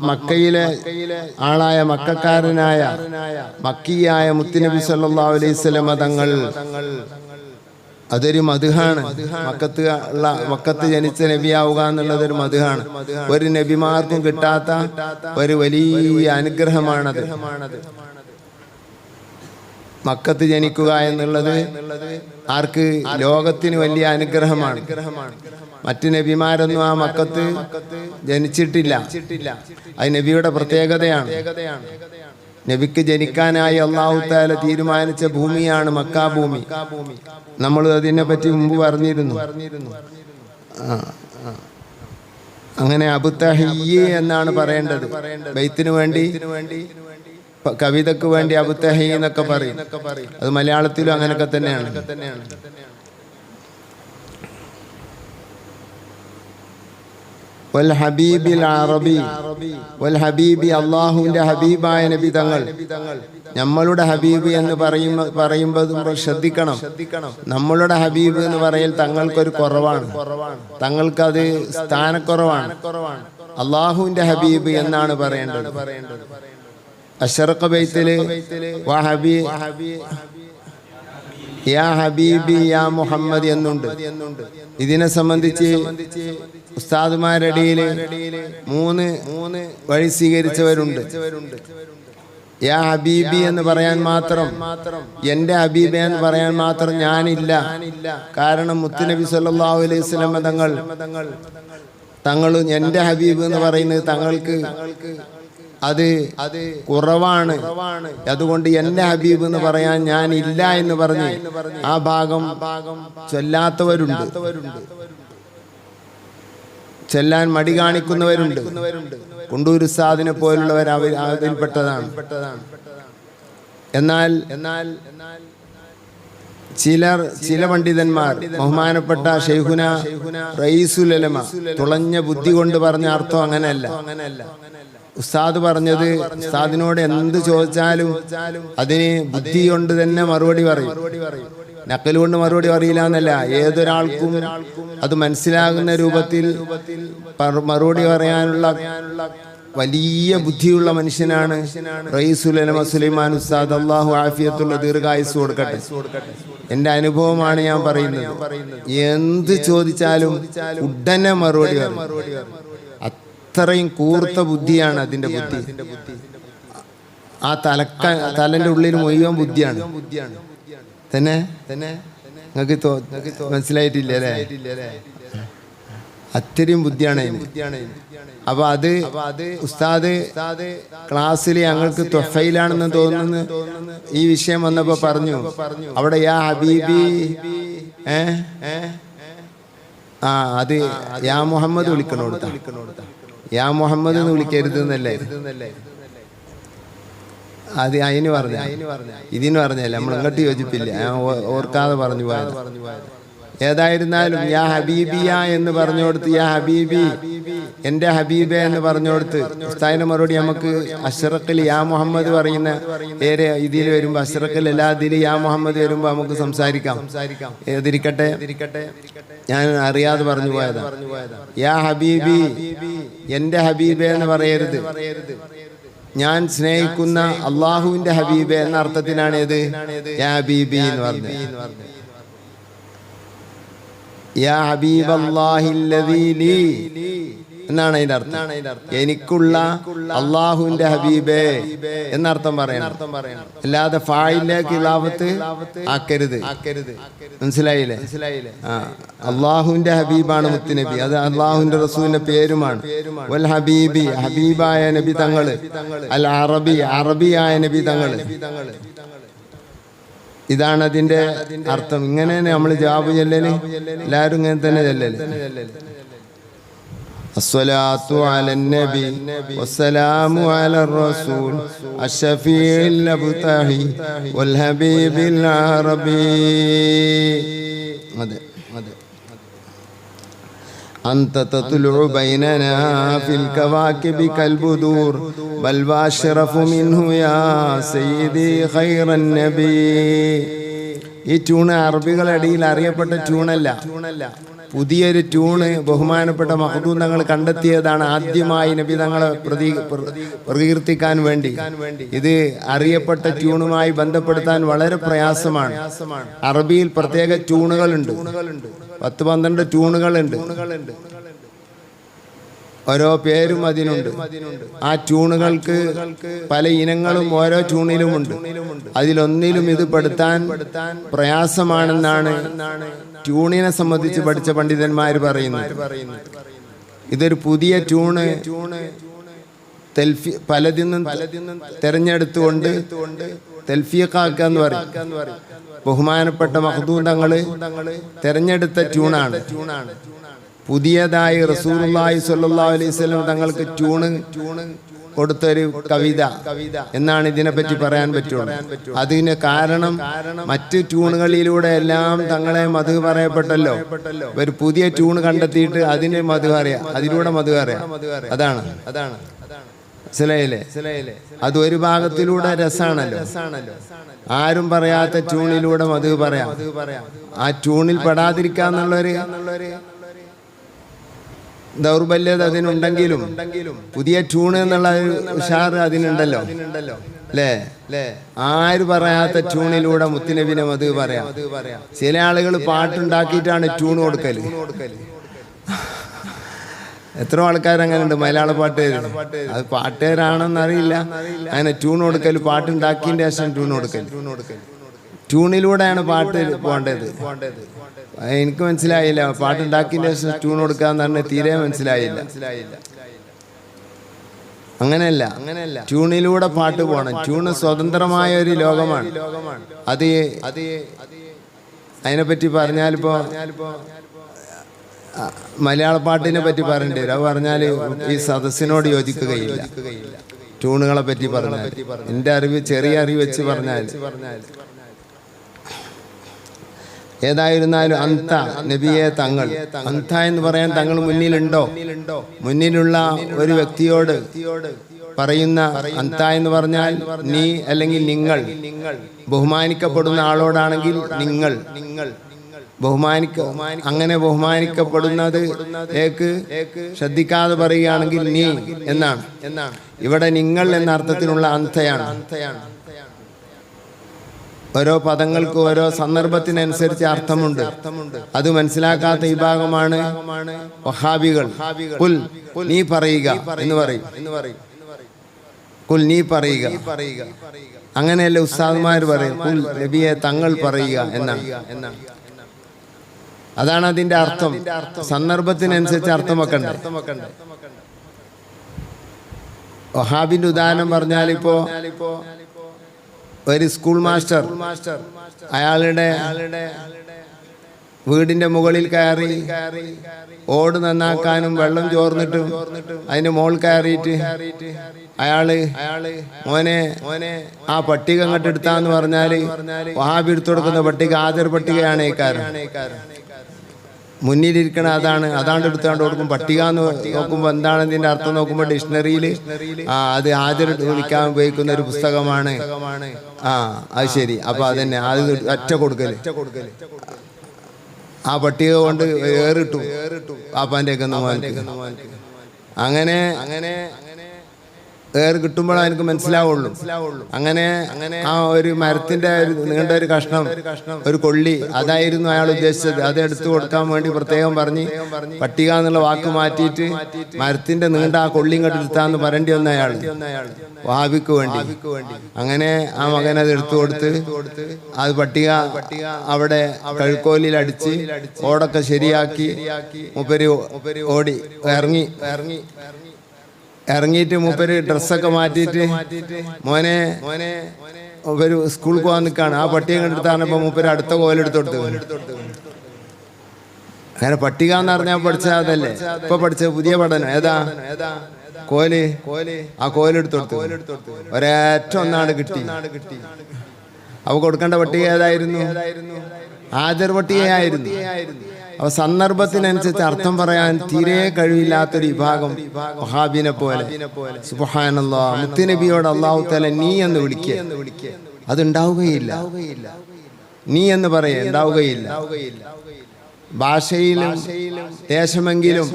Speaker 1: മക്കയിലെ ആളായ മക്കക്കാരനായ മക്കിയായ മുത്തുനബി സല്ലല്ലാഹു അലൈഹി വസല്ലം തങ്ങൾ അതൊരു മദ്ഹാണ്. മക്കത്ത് ജനിച്ച നബിയാവുക എന്നുള്ളത് ഒരു മദ്ഹാണ്. ഒരു നബിമാർക്കും കിട്ടാത്ത ഒരു വലിയ അനുഗ്രഹമാണത്. മക്കത്ത് ജനിക്കുക എന്നുള്ളത് ആർക്ക്? ലോകത്തിന് വലിയ അനുഗ്രഹമാണ്. മറ്റു നബിമാരൊന്നും ആ മക്കത്ത് ജനിച്ചിട്ടില്ല. അത് നബിയുടെ പ്രത്യേകതയാണ്. നബിക്ക് ജനിക്കാനായി അല്ലാഹു തആല തീരുമാനിച്ച ഭൂമിയാണ് മക്കാ ഭൂമി. നമ്മൾ അതിനെ പറ്റി മുമ്പ് പറഞ്ഞിരുന്നു. അങ്ങനെ അബുതഹി എന്നാണ് പറയേണ്ടത്. ബൈത്തിന് വേണ്ടി, കവിതക്ക് വേണ്ടി അബുതഹി എന്നൊക്കെ പറയും. അത് മലയാളത്തിലും അങ്ങനെയൊക്കെ തന്നെയാണ്. വൽ ഹബീബിൽ അറബി, വൽ ഹബീബി അല്ലാഹുവിന്റെ ഹബീബായ നബി തങ്ങൾ. നമ്മളുടെ ഹബീബ് എന്ന് പറയുമ്പോൾ ശ്രദ്ധിക്കണം. നമ്മളുടെ ഹബീബ് എന്ന് പറയൽ തങ്ങൾക്കൊരു കുറവാണ്, തങ്ങൾക്കത് സ്ഥാനക്കുറവാണ്. അല്ലാഹുവിന്റെ ഹബീബ് എന്നാണ് പറയേണ്ടത്. അശ്റഖ ബൈത്തില് യാ ഹബീബി യാ മുഹമ്മദ് എന്നുണ്ട്. ഇതിനെ സംബന്ധിച്ച് ഉസ്താദുമാരടിയിൽ 3 വഴി സ്വീകരിച്ചവരുണ്ട്. യാ ഹബീബി എന്ന് പറയാൻ മാത്രം, എന്റെ ഹബീബ എന്ന് പറയാൻ മാത്രം ഞാനില്ല. കാരണം മുത്തുനബി സല്ലല്ലാഹു അലൈഹി വസല്ലം തങ്ങൾ എന്റെ ഹബീബ് എന്ന് പറയുന്നത് തങ്ങൾക്ക് അത് കുറവാണ്. അതുകൊണ്ട് എന്റെ ഹബീബ് എന്ന് പറയാൻ ഞാൻ ഇല്ല എന്ന് പറഞ്ഞ് ആ ഭാഗം ചൊല്ലാത്തവരുണ്ട്, ചെല്ലാൻ മടി കാണിക്കുന്നവരുണ്ട്. കുണ്ടൂർ ഉസ്താദിനെ പോലുള്ളവർ അതിൽപ്പെട്ടതാണ്. എന്നാൽ ചില പണ്ഡിതന്മാർ ബഹുമാനപ്പെട്ട ഷെയ്ഖുന റയീസുൽ ഉലമ തുളഞ്ഞ ബുദ്ധി കൊണ്ട് പറഞ്ഞ അർത്ഥം അങ്ങനെയല്ല. ഉസ്താദ് പറഞ്ഞത് ഉസ്താദിനോട് എന്ത് ചോദിച്ചാലും അതിന് ബുദ്ധി കൊണ്ട് തന്നെ മറുപടി പറയും. നക്കൽ കൊണ്ട് മറുപടി പറയില്ല എന്നല്ല, ഏതൊരാൾക്കും അത് മനസ്സിലാകുന്ന രൂപത്തിൽ മറുപടി പറയാനുള്ള വലിയ ബുദ്ധിയുള്ള മനുഷ്യനാണ് റയീസുൽ ഉലമ സുലൈമാൻ ഉസ്താദ്. അല്ലാഹു ആഫിയത്തുള്ള ദീർഘായുസ്സ് കൊടുക്കട്ടെ. എൻ്റെ അനുഭവമാണ് ഞാൻ പറയുന്നത്. എന്ത് ചോദിച്ചാലും ഉടനെ മറുപടി പറയും. അത്രയും കൂർത്ത ബുദ്ധിയാണ് അതിൻ്റെ ബുദ്ധി. ആ തലൻ്റെ ഉള്ളിൽ മുഴുവൻ ബുദ്ധിയാണ്. തന്നെ നിങ്ങൾക്ക് മനസ്സിലായിട്ടില്ല അല്ലേ? അത്രയും ബുദ്ധിയാണ്. അപ്പൊ അത് ഉസ്താദ് ക്ലാസ്സിൽ ഞങ്ങൾക്ക് തൊഫയിലാണെന്ന് തോന്നുന്നു. ഈ വിഷയം വന്നപ്പോ പറഞ്ഞു, അവിടെ യാ ഹബീബി അത് യാ മുഹമ്മദ് വിളിക്കണോടുത്ത, യാ മുഹമ്മദ് എന്ന് വിളിക്കരുത് എന്നല്ലേ അത് അതിന് പറഞ്ഞ, ഇതിന് പറഞ്ഞല്ലേ, നമ്മൾ ഇങ്ങോട്ട് യോജിപ്പില്ല. ഞാൻ ഓർക്കാതെ പറഞ്ഞു പോയത്. ഏതായിരുന്നാലും യാ ഹബീബിയ എന്ന് പറഞ്ഞുകൊടുത്ത്, യാ ഹബീബി എൻ്റെ ഹബീബെ എന്ന് പറഞ്ഞുകൊടുത്ത് ഉസ്താദിന്റെ മറുപടി നമുക്ക് അഷ്റഖിൽ യാ മുഹമ്മദ് പറയുന്ന ഏറെ ഇതിൽ വരുമ്പോൾ, അഷ്റഖിൽ എല്ലാ ഇതിൽ യാ മുഹമ്മദ് വരുമ്പോൾ നമുക്ക് സംസാരിക്കാം. ഏതിരിക്കട്ടെ, ഞാൻ അറിയാതെ പറഞ്ഞു പോയതാ. യാ ഹബീബി എൻ്റെ ഹബീബെ എന്ന് പറയരുത്. ഞാൻ സ്നേഹിക്കുന്ന അള്ളാഹുവിന്റെ ഹബീബെ എന്ന അർത്ഥത്തിനാണ് ഇത് യാ ഹബീബി എന്ന് പറഞ്ഞത്. യാ ഹബീബല്ലാഹില്ലദീ ലീ എന്നാണ് അതിന്റെ അർത്ഥം. എനിക്കുള്ള അള്ളാഹുവിന്റെ ഹബീബേ എന്നർത്ഥം പറയണം. അല്ലാതെ ഫായിലേക്ക് ഇലാവത്ത് ആക്കരുത്. മനസ്സിലായില്ലേ? അള്ളാഹുവിന്റെ ഹബീബാണ് മുത്തുനബി. അത് അള്ളാഹുവിന്റെ റസൂലിന്റെ പേരുമാണ്. വൽ ഹബീബി ഹബീബായ നബി തങ്ങള്, അൽ അറബി അറബിയായ നബി തങ്ങള്. ഇതാണ് അതിന്റെ അർത്ഥം. ഇങ്ങനെ നമ്മൾ ജവാബ് ചെല്ലല്, എല്ലാവരും ഇങ്ങനെ തന്നെ ചെല്ലല്. അസ്സലാത്തു അലൻ നബി വസ്സലാമു അലർ റസൂൽ അഷ്ഫീഇൽ അബ്തഹി വൽ ഹബീബിൽ അറബി. അതെ, أنت تطلع بيننا في الكواكب كالبدور بل واشرف منه يا سيدي خير النبي. ഈ ട്യൂണ് അറബികളുടെ ഇടയിൽ അറിയപ്പെട്ട ട്യൂണല്ല, പുതിയൊരു ട്യൂണ് ബഹുമാനപ്പെട്ട മഖ്ദൂം തങ്ങൾ കണ്ടെത്തിയതാണ് ആദ്യമായി നബി തങ്ങളെ പ്രകീർത്തിക്കാൻ വേണ്ടി. ഇത് അറിയപ്പെട്ട ട്യൂണുമായി ബന്ധപ്പെടുത്താൻ വളരെ പ്രയാസമാണ്. അറബിയിൽ പ്രത്യേക ട്യൂണുകളുണ്ട്, 10-12 ട്യൂണുകളുണ്ട്. ഓരോ പേരും അതിനുണ്ട്. ആ ട്യൂണുകൾക്ക് പല ഇനങ്ങളും ഓരോ ട്യൂണിലുമുണ്ട്. അതിലൊന്നിലും ഇത് പെടുത്താൻ പ്രയാസമാണെന്നാണ് ട്യൂണിനെ സംബന്ധിച്ച് പഠിച്ച പണ്ഡിതന്മാർ പറയുന്നത്. ഇതൊരു പുതിയ ട്യൂണ് പലതിന്നും തെരഞ്ഞെടുത്തുകൊണ്ട് തൽഫീഖാക്കുക എന്ന് പറയും. ബഹുമാനപ്പെട്ട മഖ്ദൂം തങ്ങൾ തെരഞ്ഞെടുത്ത ട്യൂണാണ്. പുതിയതായി റസൂലുള്ളാഹി സ്വല്ലല്ലാഹു അലൈഹി വസല്ലം തങ്ങൾക്ക് ട്യൂണ് കൊടുത്തൊരു കവിത എന്നാണ് ഇതിനെപ്പറ്റി പറയാൻ പറ്റുള്ളൂ. അതിന് കാരണം മറ്റ് ട്യൂണുകളിലൂടെ എല്ലാം തങ്ങളെ മധു പറയപ്പെട്ടല്ലോ. ഒരു പുതിയ ട്യൂണ് കണ്ടെത്തിയിട്ട് അതിന് മധു അറിയാം, അതിലൂടെ മധു അറിയാം. അതാണ് മനസ്സിലായില്ലേ? അത് ഒരു ഭാഗത്തിലൂടെ രസാണല്ലോ. ആരും പറയാത്ത ട്യൂണിലൂടെ മധു പറയാം. ആ ട്യൂണിൽ പെടാതിരിക്കാന്നുള്ളൊരു ദൗർബല്യത അതിനുണ്ടെങ്കിലും പുതിയ ട്യൂണ് എന്നുള്ള ഉഷാർ അതിനുണ്ടല്ലോ അല്ലേ? ആര് പറയാത്ത ട്യൂണിലൂടെ മുത്തുനബിനെ മധു പറയാം. ചില ആളുകൾ പാട്ടുണ്ടാക്കിയിട്ടാണ് ട്യൂൺ കൊടുക്കല്. എത്ര ആൾക്കാരങ്ങനെ ഉണ്ട് മലയാള പാട്ടുകാർ. അത് പാട്ടുകാരാണെന്നറിയില്ല, അങ്ങനെ ട്യൂൺ കൊടുക്കൽ, പാട്ടുണ്ടാക്കിയതിന്റെ ശേഷം ട്യൂൺ കൊടുക്കൽ. ട്യൂണിലൂടെയാണ് പാട്ട് പോകേണ്ടത്. എനിക്ക് മനസ്സിലായില്ല, പാട്ടുണ്ടാക്കിയതിന്റെ ശേഷം ട്യൂൺ കൊടുക്കാന്ന് പറഞ്ഞാൽ തീരെ മനസ്സിലായില്ല. അങ്ങനെയല്ല, ട്യൂണിലൂടെ പാട്ട് പോകണം. ട്യൂണ് സ്വതന്ത്രമായ ഒരു ലോകമാണ്. അത് അതിനെപ്പറ്റി പറഞ്ഞാലിപ്പോ മലയാള പാട്ടിനെ പറ്റി പറയേണ്ടി വരും. അത് പറഞ്ഞാൽ ഈ സദസ്സിനോട് യോജിക്കുകയില്ല. ട്യൂണുകളെ പറ്റി പറഞ്ഞാൽ, എൻ്റെ അറിവ് ചെറിയ അറിവ് വെച്ച് പറഞ്ഞാൽ ഏതായിരുന്നാലും അന്ത നബിയെ തങ്ങൾ, അന്ത എന്ന് പറയാൻ തങ്ങൾ മുന്നിലുണ്ടോ? മുന്നിലുള്ള ഒരു വ്യക്തിയോട് പറയുന്ന അന്ത എന്ന് പറഞ്ഞാൽ നീ അല്ലെങ്കിൽ നിങ്ങൾ. ബഹുമാനിക്കപ്പെടുന്ന ആളോടാണെങ്കിൽ നിങ്ങൾ. അങ്ങനെ ബഹുമാനിക്കപ്പെടുന്നത് ശ്രദ്ധിക്കാതെ പറയുകയാണെങ്കിൽ നീ എന്നാണ്. ഇവിടെ നിങ്ങൾ എന്ന അർത്ഥത്തിലുള്ള അന്തയാണ്. ഓരോ പദങ്ങൾക്ക് ഓരോ സന്ദർഭത്തിനനുസരിച്ച് അർത്ഥമുണ്ട്. അത് മനസ്സിലാക്കാത്ത വിഭാഗമാണ് വഹാബികൾ. കുൽ നീ പറയുക എന്ന് പറയും. കുൽ നീ പറയുക. അങ്ങനെയല്ല ഉസ്താദ്മാർ പറയും. കുൽ നബിയെ തങ്ങൾ പറയുക എന്നാണ്. അതാണ് അതിന്റെ അർത്ഥം. സന്ദർഭത്തിനനുസരിച്ച് അർത്ഥം വെക്കണ്ടേ. വഹാബിന്റെ ഉദാഹരണം പറഞ്ഞാൽ ഇപ്പോ ഒരു സ്കൂൾ മാസ്റ്റർ അയാളുടെ വീടിന്റെ മുകളിൽ കയറി ഓട് നന്നാക്കാനും വെള്ളം ചോർന്നിട്ടും അതിന്റെ മോൾ കയറിയിട്ട് അയാള് മോനെ ആ പട്ടിക അങ്ങോട്ട് എടുത്താന്ന് പറഞ്ഞാല് വഹാബി എടുത്തു കൊടുക്കുന്ന പട്ടിക ആദർ പട്ടികയാണ് ഈ കാരണം. മുന്നിലിരിക്കണ അതാണ്ട് എടുത്താണ്ട് കൊടുക്കും. പട്ടിക എന്ന് നോക്കുമ്പോൾ എന്താണ് ഇതിന്റെ അർത്ഥം നോക്കുമ്പോൾ ഡിക്ഷണറിയിൽ അത് ഹാജർ വിളിക്കാൻ ഉപയോഗിക്കുന്ന ഒരു പുസ്തകമാണ്. അത് ശരി. അപ്പൊ അതന്നെ അത് ഒറ്റ കൊടുക്കല്. ആ പട്ടിക കൊണ്ട് ഏറിട്ടു പാപ്പാന്റെ ഒക്കെ അങ്ങനെ ഏറ് കിട്ടുമ്പോഴാണ് എനിക്ക് മനസ്സിലാവുള്ളൂ. അങ്ങനെ ആ ഒരു മരത്തിന്റെ നീണ്ട ഒരു കഷ്ണം, ഒരു കൊള്ളി, അതായിരുന്നു അയാൾ ഉദ്ദേശിച്ചത്. അത് എടുത്തു കൊടുക്കാൻ വേണ്ടി പ്രത്യേകം പറഞ്ഞ് പട്ടിക എന്നുള്ള വാക്ക് മാറ്റിയിട്ട് മരത്തിന്റെ നീണ്ട ആ കൊള്ളി ഇങ്ങോട്ട് എടുത്താന്ന് പറയേണ്ടി വന്ന അയാൾ വഹാബിക്ക് വേണ്ടി. അങ്ങനെ ആ മകൻ അത് എടുത്തു കൊടുത്ത് അത് പട്ടിക അവിടെ കഴുക്കോലിൽ അടിച്ച് ഓടൊക്കെ ശരിയാക്കി മൂപ്പര് ഓടി ഇറങ്ങിയിട്ട് മൂപ്പര് ഡ്രസ്സൊക്കെ മാറ്റിയിട്ട് മോനെ ഒരു സ്കൂളിൽ പോകാൻ നിൽക്കാണ്. ആ പട്ടിക കണ്ടെടുത്താണപ്പോ മൂപ്പര് അടുത്ത കോലെടുത്ത് കൊടുത്തു. അങ്ങനെ പട്ടിക എന്ന് പറഞ്ഞാൽ പഠിച്ചാൽ അതല്ലേ ഇപ്പൊ പഠിച്ച പുതിയ പഠനം ഏതാ? കോല്. ആ കോലെടുത്ത് കൊടുത്തു. ഒരേറ്റ ഒന്നാണ് കിട്ടി. അവ കൊടുക്കേണ്ട പട്ടിക ഏതായിരുന്നു? ഹാജർ പട്ടികയായിരുന്നു. അപ്പൊ സന്ദർഭത്തിനനുസരിച്ച് അർത്ഥം പറയാൻ തീരെ കഴിവില്ലാത്തൊരു വിഭാഗം വഹാബിനെ പോലെ. സുബ്ഹാനല്ലാഹ്. മുത്തുനബിയോട് അല്ലാഹു തആല നീ എന്ന് വിളിക്കുക, അതുണ്ടാവുകയില്ല. നീ എന്ന് പറയാ ഉണ്ടാവുകയില്ല. ഭാഷയിലും ദേശമെങ്കിലും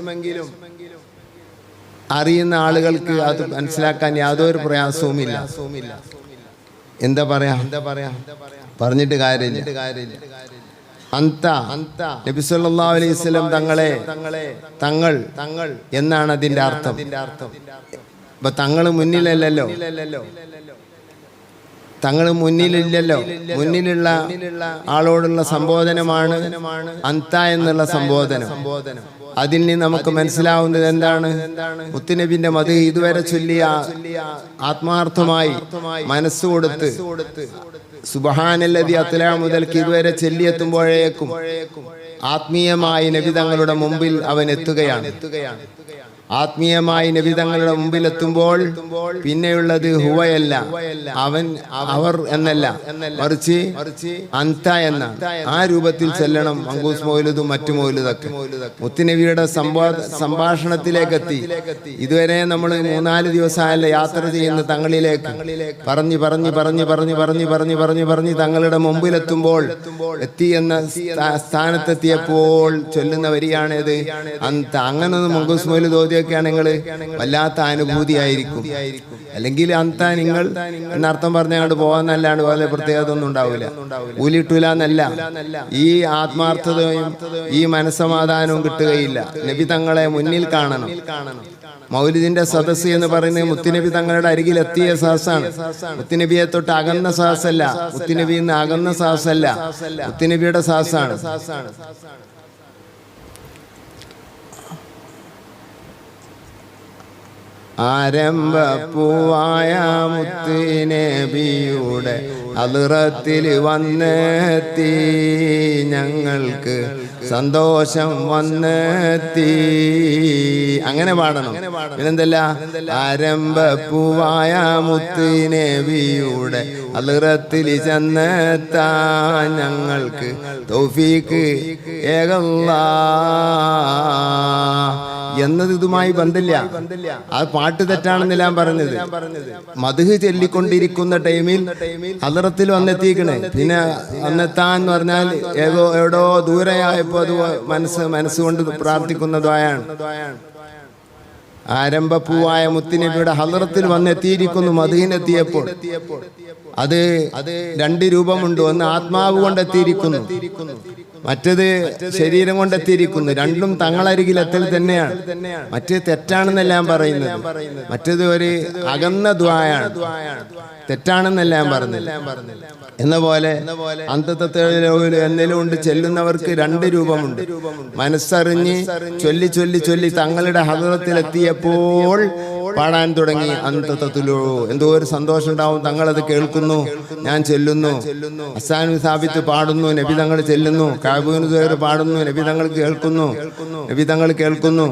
Speaker 1: അറിയുന്ന ആളുകൾക്ക് അത് മനസ്സിലാക്കാൻ യാതൊരു പ്രയാസവുമില്ല. എന്താ പറയാ പറഞ്ഞിട്ട് കാര്യമില്ല. അന്ത നബി സല്ലല്ലാഹു അലൈഹി വസല്ലം തങ്ങൾ എന്നാണ് അതിന്റെ അർത്ഥം. അപ്പൊ തങ്ങള് മുന്നിലല്ലല്ലോ, തങ്ങൾ മുന്നിലില്ലല്ലോ. മുന്നിലുള്ള ആളോടുള്ള സംബോധനമാണ് അന്ത എന്നുള്ള സംബോധനം. അതിൽ നിന്ന് നമുക്ക് മനസ്സിലാവുന്നത് എന്താണ്? മുത്തുനബിന്റെ മദ് ഇതുവരെ ചൊല്ലിയ ആത്മാർത്ഥമായി മനസ്സുകൊടുത്ത് സുബ്ഹാനല്ലദി അത്ല മുതൽക്ക് ഇതുവരെ ചൊല്ലിയെത്തുമ്പോഴേക്കും ആത്മീയമായി നബി തങ്ങളുടെ മുമ്പിൽ അവൻ എത്തുകയാണ്. ആത്മീയമായി നബി തങ്ങളുടെ മുമ്പിൽ എത്തുമ്പോൾ പിന്നെയുള്ളത് ഹുവയല്ല, അവൻ, അവർ എന്നല്ല, മറിച്ച് അന്ത എന്ന ആ രൂപത്തിൽ ചെല്ലണം. മങ്കൂസ് മൗലിദും മറ്റു മൗലിദൊക്കെ മുത്തുനബിയുടെ സംഭാഷണത്തിലേക്ക് എത്തി. ഇതുവരെ നമ്മൾ 3-4 ദിവസമല്ല യാത്ര ചെയ്യുന്ന തങ്ങളിലേക്ക് പറഞ്ഞ് തങ്ങളുടെ മുമ്പിലെത്തുമ്പോൾ എത്തി എന്ന സ്ഥാനത്തെത്തിയപ്പോൾ ചൊല്ലുന്ന വരിയാണേത് അന്ത. അങ്ങനൊന്നും മങ്കൂസ് മൗലിദ് ഓതിയൊക്കെയാണ് നിങ്ങൾ വല്ലാത്ത അനുഭൂതിയായിരിക്കും. അല്ലെങ്കിൽ അന്ത നിങ്ങൾ എന്നർത്ഥം പറഞ്ഞാണ്ട് പോകാന്നല്ലാണ്ട് പോലെ പ്രത്യേകത ഒന്നും ഉണ്ടാവില്ല. ഊലിട്ടൂല എന്നല്ല, ഈ ആത്മാർത്ഥതയും ഈ മനസ്സമാധാനവും കിട്ടുകയില്ല. നബി തങ്ങളെ മുന്നിൽ കാണണം. മൗലിദിന്റെ സദസ്സ് എന്ന് പറയുന്നത് മുത്തുനബി തങ്ങളുടെ അരികിൽ എത്തിയ സദസ്സാണ്. മുത്തുനബിയെ തൊട്ട് അകന്ന സദസ്സല്ല, മുത്തുനബിയിൽ നിന്ന് അകന്ന സദസ്സല്ല, മുത്തുനബിയുടെ സദസ്സാണ്. ആരംഭപ്പൂവായ മുത്തുനബിയുടെ ഹദ്റത്തിൽ വന്നെത്തി ഞങ്ങൾക്ക് സന്തോഷം വന്നെത്തി. അങ്ങനെ പാടണം. പിന്നെന്തല്ല, ആരംഭപ്പൂവായ മുത്തുനബിയുടെ ഹളറത്തിൽ ചെന്നെത്താൻ ഞങ്ങൾക്ക് തൗഫീക്ക് എന്നത് ഇതുമായി ബന്ധമില്ല. ആ പാട്ട് തെറ്റാണെന്നെല്ലാം പറഞ്ഞത്. മദ്ഹ് ചൊല്ലിക്കൊണ്ടിരിക്കുന്ന ടൈമിൽ ഹളറത്തിൽ വന്നെത്തിക്കണേ. പിന്നെ വന്നെത്താൻ എന്ന് പറഞ്ഞാൽ എവിടോ ദൂരെയായപ്പോ അത് മനസ്സുകൊണ്ട് പ്രാർത്ഥിക്കുന്ന ദ്വായാണ്. ആരംഭപ്പൂവായ മുത്തുനബിയുടെ ഹളറത്തിൽ വന്നെത്തിയിരിക്കുന്നു. മദ്ഹിനെത്തിയപ്പോൾ അത് രണ്ട് രൂപമുണ്ട്. ഒന്ന് ആത്മാവ് കൊണ്ടെത്തിയിരിക്കുന്നു, മറ്റത് ശരീരം കൊണ്ടെത്തിയിരിക്കുന്നു. രണ്ടും തങ്ങളരികിൽ എത്തൽ തന്നെയാണ്. മറ്റേ തെറ്റാണെന്നെല്ലാം പറയുന്നത്. മറ്റേത് ഒരു അകന്ന ദ്വായാണ്, തെറ്റാണെന്നെല്ലാം പറഞ്ഞില്ല. എന്ന പോലെ അന്തത്തത്തേഴിലും എന്നലും കൊണ്ട് ചെല്ലുന്നവർക്ക് രണ്ട് രൂപമുണ്ട്. മനസ്സറിഞ്ഞ് ചൊല്ലി ചൊല്ലി ചൊല്ലി തങ്ങളുടെ ഹളറത്തിലെത്തിയപ്പോൾ പാടാൻ തുടങ്ങി. അന്തത്തത്തിലോ എന്തോ ഒരു സന്തോഷം ഉണ്ടാവും. തങ്ങളത് കേൾക്കുന്നു, ഞാൻ ചെല്ലുന്നു. ഹസ്സാൻ സാബിത്ത് പാടുന്നു, നബി തങ്ങൾ ചെല്ലുന്നു. കഅബുൻ സുഹൈർ പാടുന്നു, നബി തങ്ങൾ കേൾക്കുന്നു. നബി തങ്ങൾ കേൾക്കുന്നു.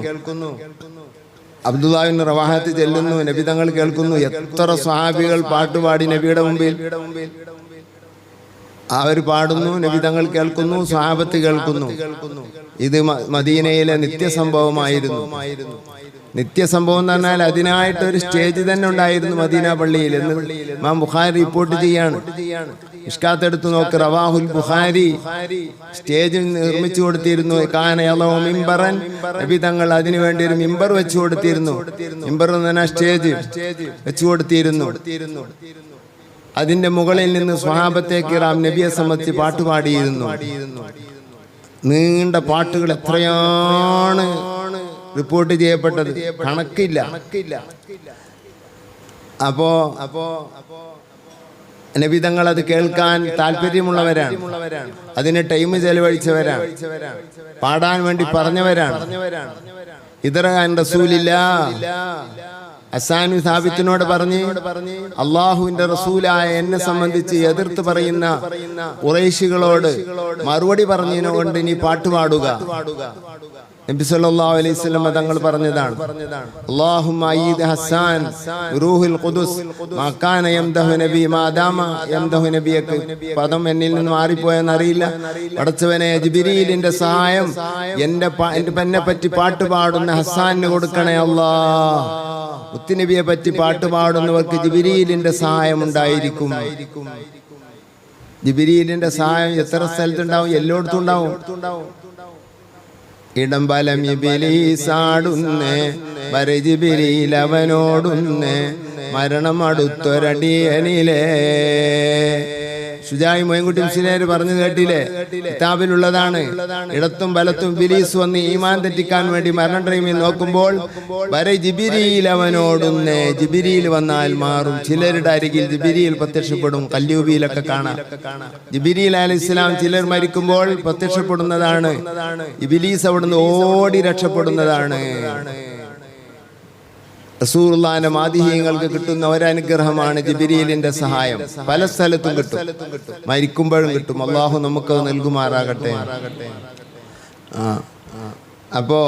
Speaker 1: അബ്ദുല്ലാഹിബ്ൻ റവാഹത്ത് ചെല്ലുന്നു, നബി തങ്ങൾ കേൾക്കുന്നു. എത്ര സ്വഹാബികൾ പാട്ടുപാടി നബിയുടെ മുമ്പിൽ. അവർ പാടുന്നു, നബി തങ്ങൾ കേൾക്കുന്നു, സ്വഹാബത്ത് കേൾക്കുന്നു. ഇത് മദീനയിലെ നിത്യസംഭവമായിരുന്നു. നിത്യസംഭവം എന്ന് പറഞ്ഞാൽ അതിനായിട്ടൊരു സ്റ്റേജ് തന്നെ ഉണ്ടായിരുന്നു മദീന പള്ളിയിൽ എന്ന് ഇമാം ബുഖാരി റിപ്പോർട്ട് ചെയ്യാണ്. ഇഷ്കാത്ത് എടുത്തു നോക്ക്, റവാഹുൽ ബുഖാരി. സ്റ്റേജ് നിർമ്മിച്ചു കൊടുത്തിരുന്നു. മിമ്പറൻ, നബി തങ്ങൾ അതിനു വേണ്ടി ഒരു മിമ്പർ വെച്ചു കൊടുത്തിരുന്നു. മിമ്പർ എന്ന് പറഞ്ഞാൽ സ്റ്റേജ് വെച്ചു കൊടുത്തിരുന്നു. അതിന്റെ മുകളിൽ നിന്ന് സ്വഹാബത്തെ കിറാം നബിയെ സംബന്ധിച്ച് പാട്ടുപാടിയിരുന്നു. നീണ്ട പാട്ടുകൾ എത്രയാണ് റിപ്പോർട്ട് ചെയ്യപ്പെട്ടത്, കണക്കില്ല. അപ്പോ നബി തങ്ങൾ അത് കേൾക്കാൻ താല്പര്യമുള്ളവരാണ്. അതിന് ടൈം ചെലവഴിച്ചവരാണ്. പാടാൻ വേണ്ടി പറഞ്ഞവരാണ്. ഇദറാൻ റസൂലില്ലാ. ഹസ്സാൻ സാബിത്തിനോട് പറഞ്ഞ്, അള്ളാഹുവിന്റെ റസൂലായ എന്നെ സംബന്ധിച്ച് എതിർത്ത് പറയുന്ന ഖുറൈശികളോട് മറുപടി പറഞ്ഞതിനോട് നീ പാട്ടുപാടുക. നബി സല്ലല്ലാഹു അലൈഹി വസല്ലം തങ്ങൾ പറഞ്ഞതാണ്, അല്ലാഹുമ്മ അയ്യിദ് ഹസ്സാൻ റൂഹുൽ ഖുദുസ് മാ കാന യംദഹു നബി മാദാമ യംദഹു നബിയക്ക്. പദം എന്നിൽ നിന്ന് മാറിപ്പോയെന്ന് അറിയില്ല. പടച്ചവനെ, ജിബ്രീലിന്റെ സഹായം എന്നെ പറ്റി പാട്ട് പാടുന്ന ഹസ്സാനിന് കൊടുക്കണേ അല്ലാഹ്. മുത്തുനബിയെ പറ്റി പാട്ട് പാടുന്നവർക്ക് ജിബ്രീലിന്റെ സഹായം ഉണ്ടായിരിക്കും. ജിബ്രീലിന്റെ സഹായം എത്ര സ്ഥലത്തുണ്ടാവും? എല്ലായിടത്തും ഉണ്ടാവും. ഇടംബലം ഇബിലീസാടുന്നേ, ജിബ്രീൽ അവനോടുന്നേ, മരണം അടുത്തൊരടിയനിലേ. ഷുജായി മൊയ്ൻകുട്ടി മുസ്ലിയാർ പറഞ്ഞു കേട്ടില്ലേ? കിതാബിലുള്ളതാണ്. ഇടത്തും വലത്തും ഇബ്ലീസ് വന്ന് ഈമാൻ തെറ്റിക്കാൻ വേണ്ടി മരണ ടൈമിൽ നോക്കുമ്പോൾ ജിബ്രീൽ അവനോടുന്നേ. ജിബ്രീൽ വന്നാൽ മാറും. ചിലരുടെ അരികിൽ ജിബ്രീൽ പ്രത്യക്ഷപ്പെടും. കല്ലൂബിയിലൊക്കെ കാണാം. ജിബ്രീൽ അലൈഹിസ്സലാം ചിലർ മരിക്കുമ്പോൾ പ്രത്യക്ഷപ്പെടുന്നതാണ്. ഇബ്ലീസ് അവിടുന്ന് ഓടി രക്ഷപ്പെടുന്നതാണ്. റസൂലുള്ളാഹിന്റെ മാദിഹ്യങ്ങൾക്ക് കിട്ടുന്ന ഒരനുഗ്രഹമാണ് ജിബ്രീലിന്റെ സഹായം. പല സ്ഥലത്തും കിട്ടും, മരിക്കുമ്പോഴും കിട്ടും. അള്ളാഹു നമുക്ക് നൽകുമാറാകട്ടെ. അപ്പോ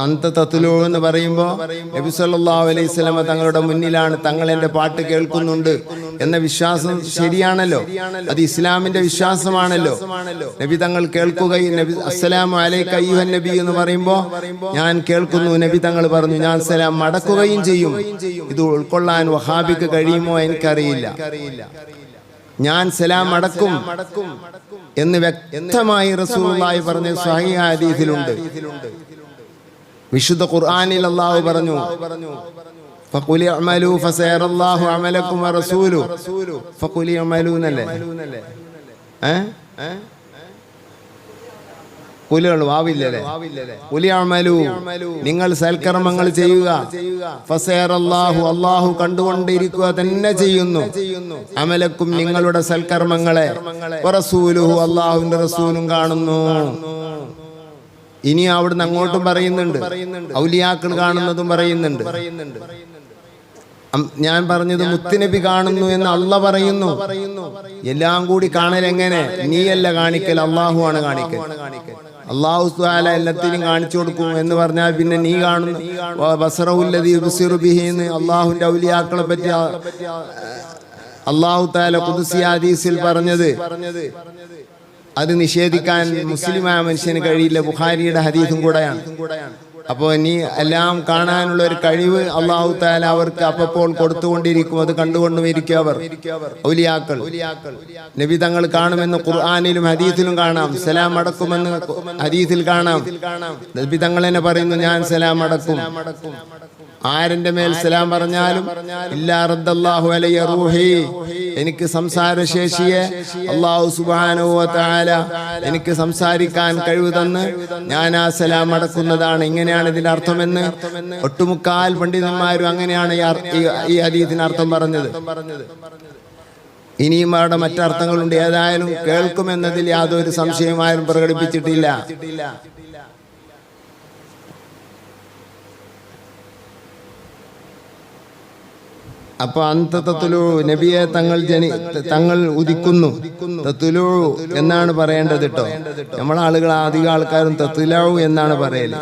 Speaker 1: അന്തത്തത്തിലോ എന്ന് പറയുമ്പോൾ നബി സല്ലല്ലാഹു അലൈഹി വസല്ലം തങ്ങളുടെ മുന്നിലാണ്, തങ്ങൾ എൻ്റെ പാട്ട് കേൾക്കുന്നുണ്ട് എന്ന വിശ്വാസം ശരിയാണല്ലോ. അത് ഇസ്ലാമിന്റെ വിശ്വാസമാണല്ലോ. നബി തങ്ങൾ കേൾക്കുകയും നബി അസ്സലാമു അലൈക അയ്യുഹൻ നബി എന്ന് പറയുമ്പോൾ ഞാൻ കേൾക്കുന്നു, നബി തങ്ങൾ പറഞ്ഞു, ഞാൻ സലാം മടക്കുകയും ചെയ്യും. ഇത് ഉൾക്കൊള്ളാൻ വഹാബിക്ക് കഴിയുമോ എനിക്കറിയില്ല. ഞാൻ സലാം മടക്കും എന്ന് വ്യക്തമായി റസൂലുള്ളാഹി പറഞ്ഞ സ്വഹീഹ് ഹദീസിലുണ്ട്. വിശുദ്ധ ഖുർആനിൽ അല്ലാഹു പറഞ്ഞു, ഫഖുലി അമലു ഫസയറല്ലാഹു അമലക്കും വറസൂലു. ഫഖുലി അമലു എന്നല്ലേ? വാവില്ലല്ലേ? ഖുലി അമലു, നിങ്ങൾ സൽക്കർമ്മങ്ങൾ ചെയ്യുക. ഫസയറല്ലാഹു, അല്ലാഹു കണ്ടുകൊണ്ടിരിക്കുക തന്നെ ചെയ്യുന്നു. അമലക്കും, നിങ്ങളുടെ സൽക്കർമ്മങ്ങളെ. വറസൂലുഹു, അല്ലാഹുവിന്റെ റസൂലും കാണുന്നു. ഇനി അവിടുന്ന് അങ്ങോട്ടും പറയുന്നുണ്ട്, ഔലിയാക്കൾ കാണുന്നതും പറയുന്നുണ്ട്. ഞാൻ പറഞ്ഞത് മുത്തുനബി കാണുന്നു എന്ന് അള്ളാഹ് പറയുന്നു. എല്ലാം കൂടി കാണൽ എങ്ങനെ? നീയല്ല കാണിക്കൽ, അള്ളാഹു ആണ് കാണിക്കൽ. അല്ലാഹു തആല എല്ലാത്തിനും കാണിച്ചു കൊടുക്കും എന്ന് പറഞ്ഞാൽ പിന്നെ നീ കാണുന്നു ബസറഹുല്ലദീ യുബ്സിറു ബിഹി എന്ന് അല്ലാഹുവിന്റെ ഔലിയാക്കളെ പറ്റി അല്ലാഹു തആല ഖുദ്സി ഹദീസിൽ പറഞ്ഞത് അത് നിഷേധിക്കാൻ മുസ്ലിമായ മനുഷ്യന് കഴിയില്ല. ബുഖാരിയുടെ ഹദീസും കൂടെയാണ്. അപ്പോൾ ഇനി എല്ലാം കാണാനുള്ള ഒരു കഴിവ് അല്ലാഹു തആല അവർക്ക് അപ്പോൾ കൊടുത്തുകൊണ്ടിരിക്കും. അത് കണ്ടുകൊണ്ടും ഇരിക്കും അവർ ഔലിയാക്കൾ. നബി തങ്ങൾ കാണുമെന്ന് ഖുർആനിലും ഹദീസിലും കാണാം. സലാം അടക്കുമെന്ന് ഹദീസിൽ കാണാം. നബി തങ്ങൾ തന്നെ പറയുന്നു, ഞാൻ സലാം അടക്കും. ആരെന്റെ മേൽ സലാം പറഞ്ഞാലും ഇല്ലാ റദ്ദല്ലാഹു അലൈഹി റൂഹി, എനിക്ക് സംസാരശേഷിയെ അല്ലാഹു സുബ്ഹാനഹു വ തആല എനിക്ക് സംസാരിക്കാൻ കഴിവ് തന്ന് ഞാൻ ആ സലാം അടക്കുന്നതാണ്. ഇങ്ങനെയാണ് ഇതിന്റെ അർത്ഥമെന്ന് ഒട്ടുമുക്കാൽ പണ്ഡിതന്മാരും അങ്ങനെയാണ് ഈ ഹദീസിന് അർത്ഥം പറഞ്ഞത്. ഇനിയും അവിടെ മറ്റർത്ഥങ്ങളുണ്ട്. ഏതായാലും കേൾക്കുമെന്നതിൽ യാതൊരു സംശയമായും പ്രകടിപ്പിച്ചിട്ടില്ല. അപ്പൊ അന്തതത്തുലു നബിയെ തങ്ങൾ ഉദിക്കുന്നു. തത്തുലു എന്നാണ് പറയേണ്ടത് കേട്ടോ. നമ്മളാളുകൾ അധികം ആൾക്കാരും തത്തുലു എന്നാണ് പറയല്.